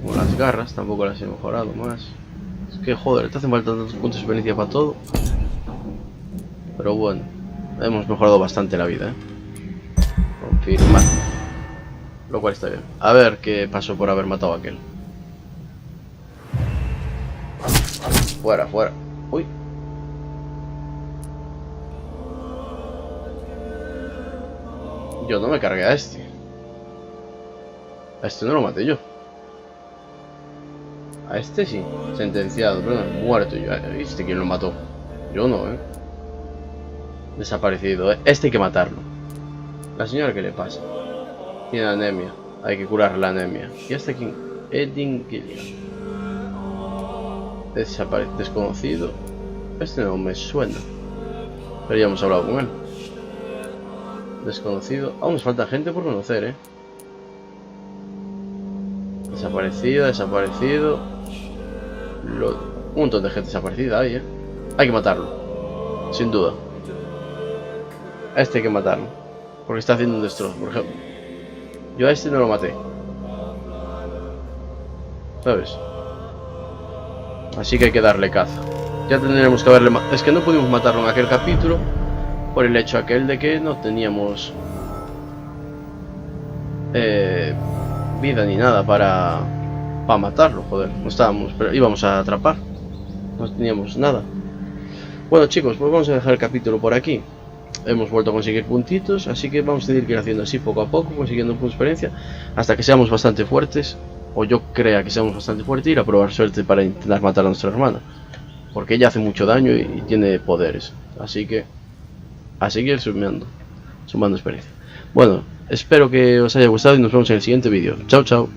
Como las garras, tampoco las he mejorado más. Es que joder, te hacen falta tantos puntos de experiencia para todo. Pero bueno, hemos mejorado bastante la vida, Confirmar. Lo cual está bien. A ver qué pasó por haber matado a aquel. Fuera, fuera. Uy. Yo no me cargué a este. A este no lo maté yo. A este sí. Sentenciado, perdón, muerto yo. ¿Este quién lo mató? Yo no, Desaparecido, Este hay que matarlo. La señora, ¿qué le pasa? Tiene anemia. Hay que curar la anemia. ¿Y este quién? Edin Gillian. Desconocido. Este no me suena. Pero ya hemos hablado con él. Desconocido. Aún nos falta gente por conocer, Desaparecido, desaparecido. Un montón de gente desaparecida ahí, Hay que matarlo. Sin duda. A este hay que matarlo. Porque está haciendo un destrozo, por ejemplo. Yo a este no lo maté. ¿Sabes? Así que hay que darle caza. Ya tendremos que haberle... Es que no pudimos matarlo en aquel capítulo por el hecho aquel de que no teníamos vida ni nada para matarlo, joder. No estábamos... Pero íbamos a atrapar. No teníamos nada. Bueno, chicos, pues vamos a dejar el capítulo por aquí. Hemos vuelto a conseguir puntitos, así que vamos a tener que ir haciendo así poco a poco, consiguiendo puntos de experiencia, hasta que seamos bastante fuertes, o yo crea que seamos bastante fuertes, y ir a probar suerte para intentar matar a nuestra hermana, porque ella hace mucho daño y tiene poderes, así que a seguir sumando experiencia. Bueno, espero que os haya gustado y nos vemos en el siguiente vídeo. Chao, chao.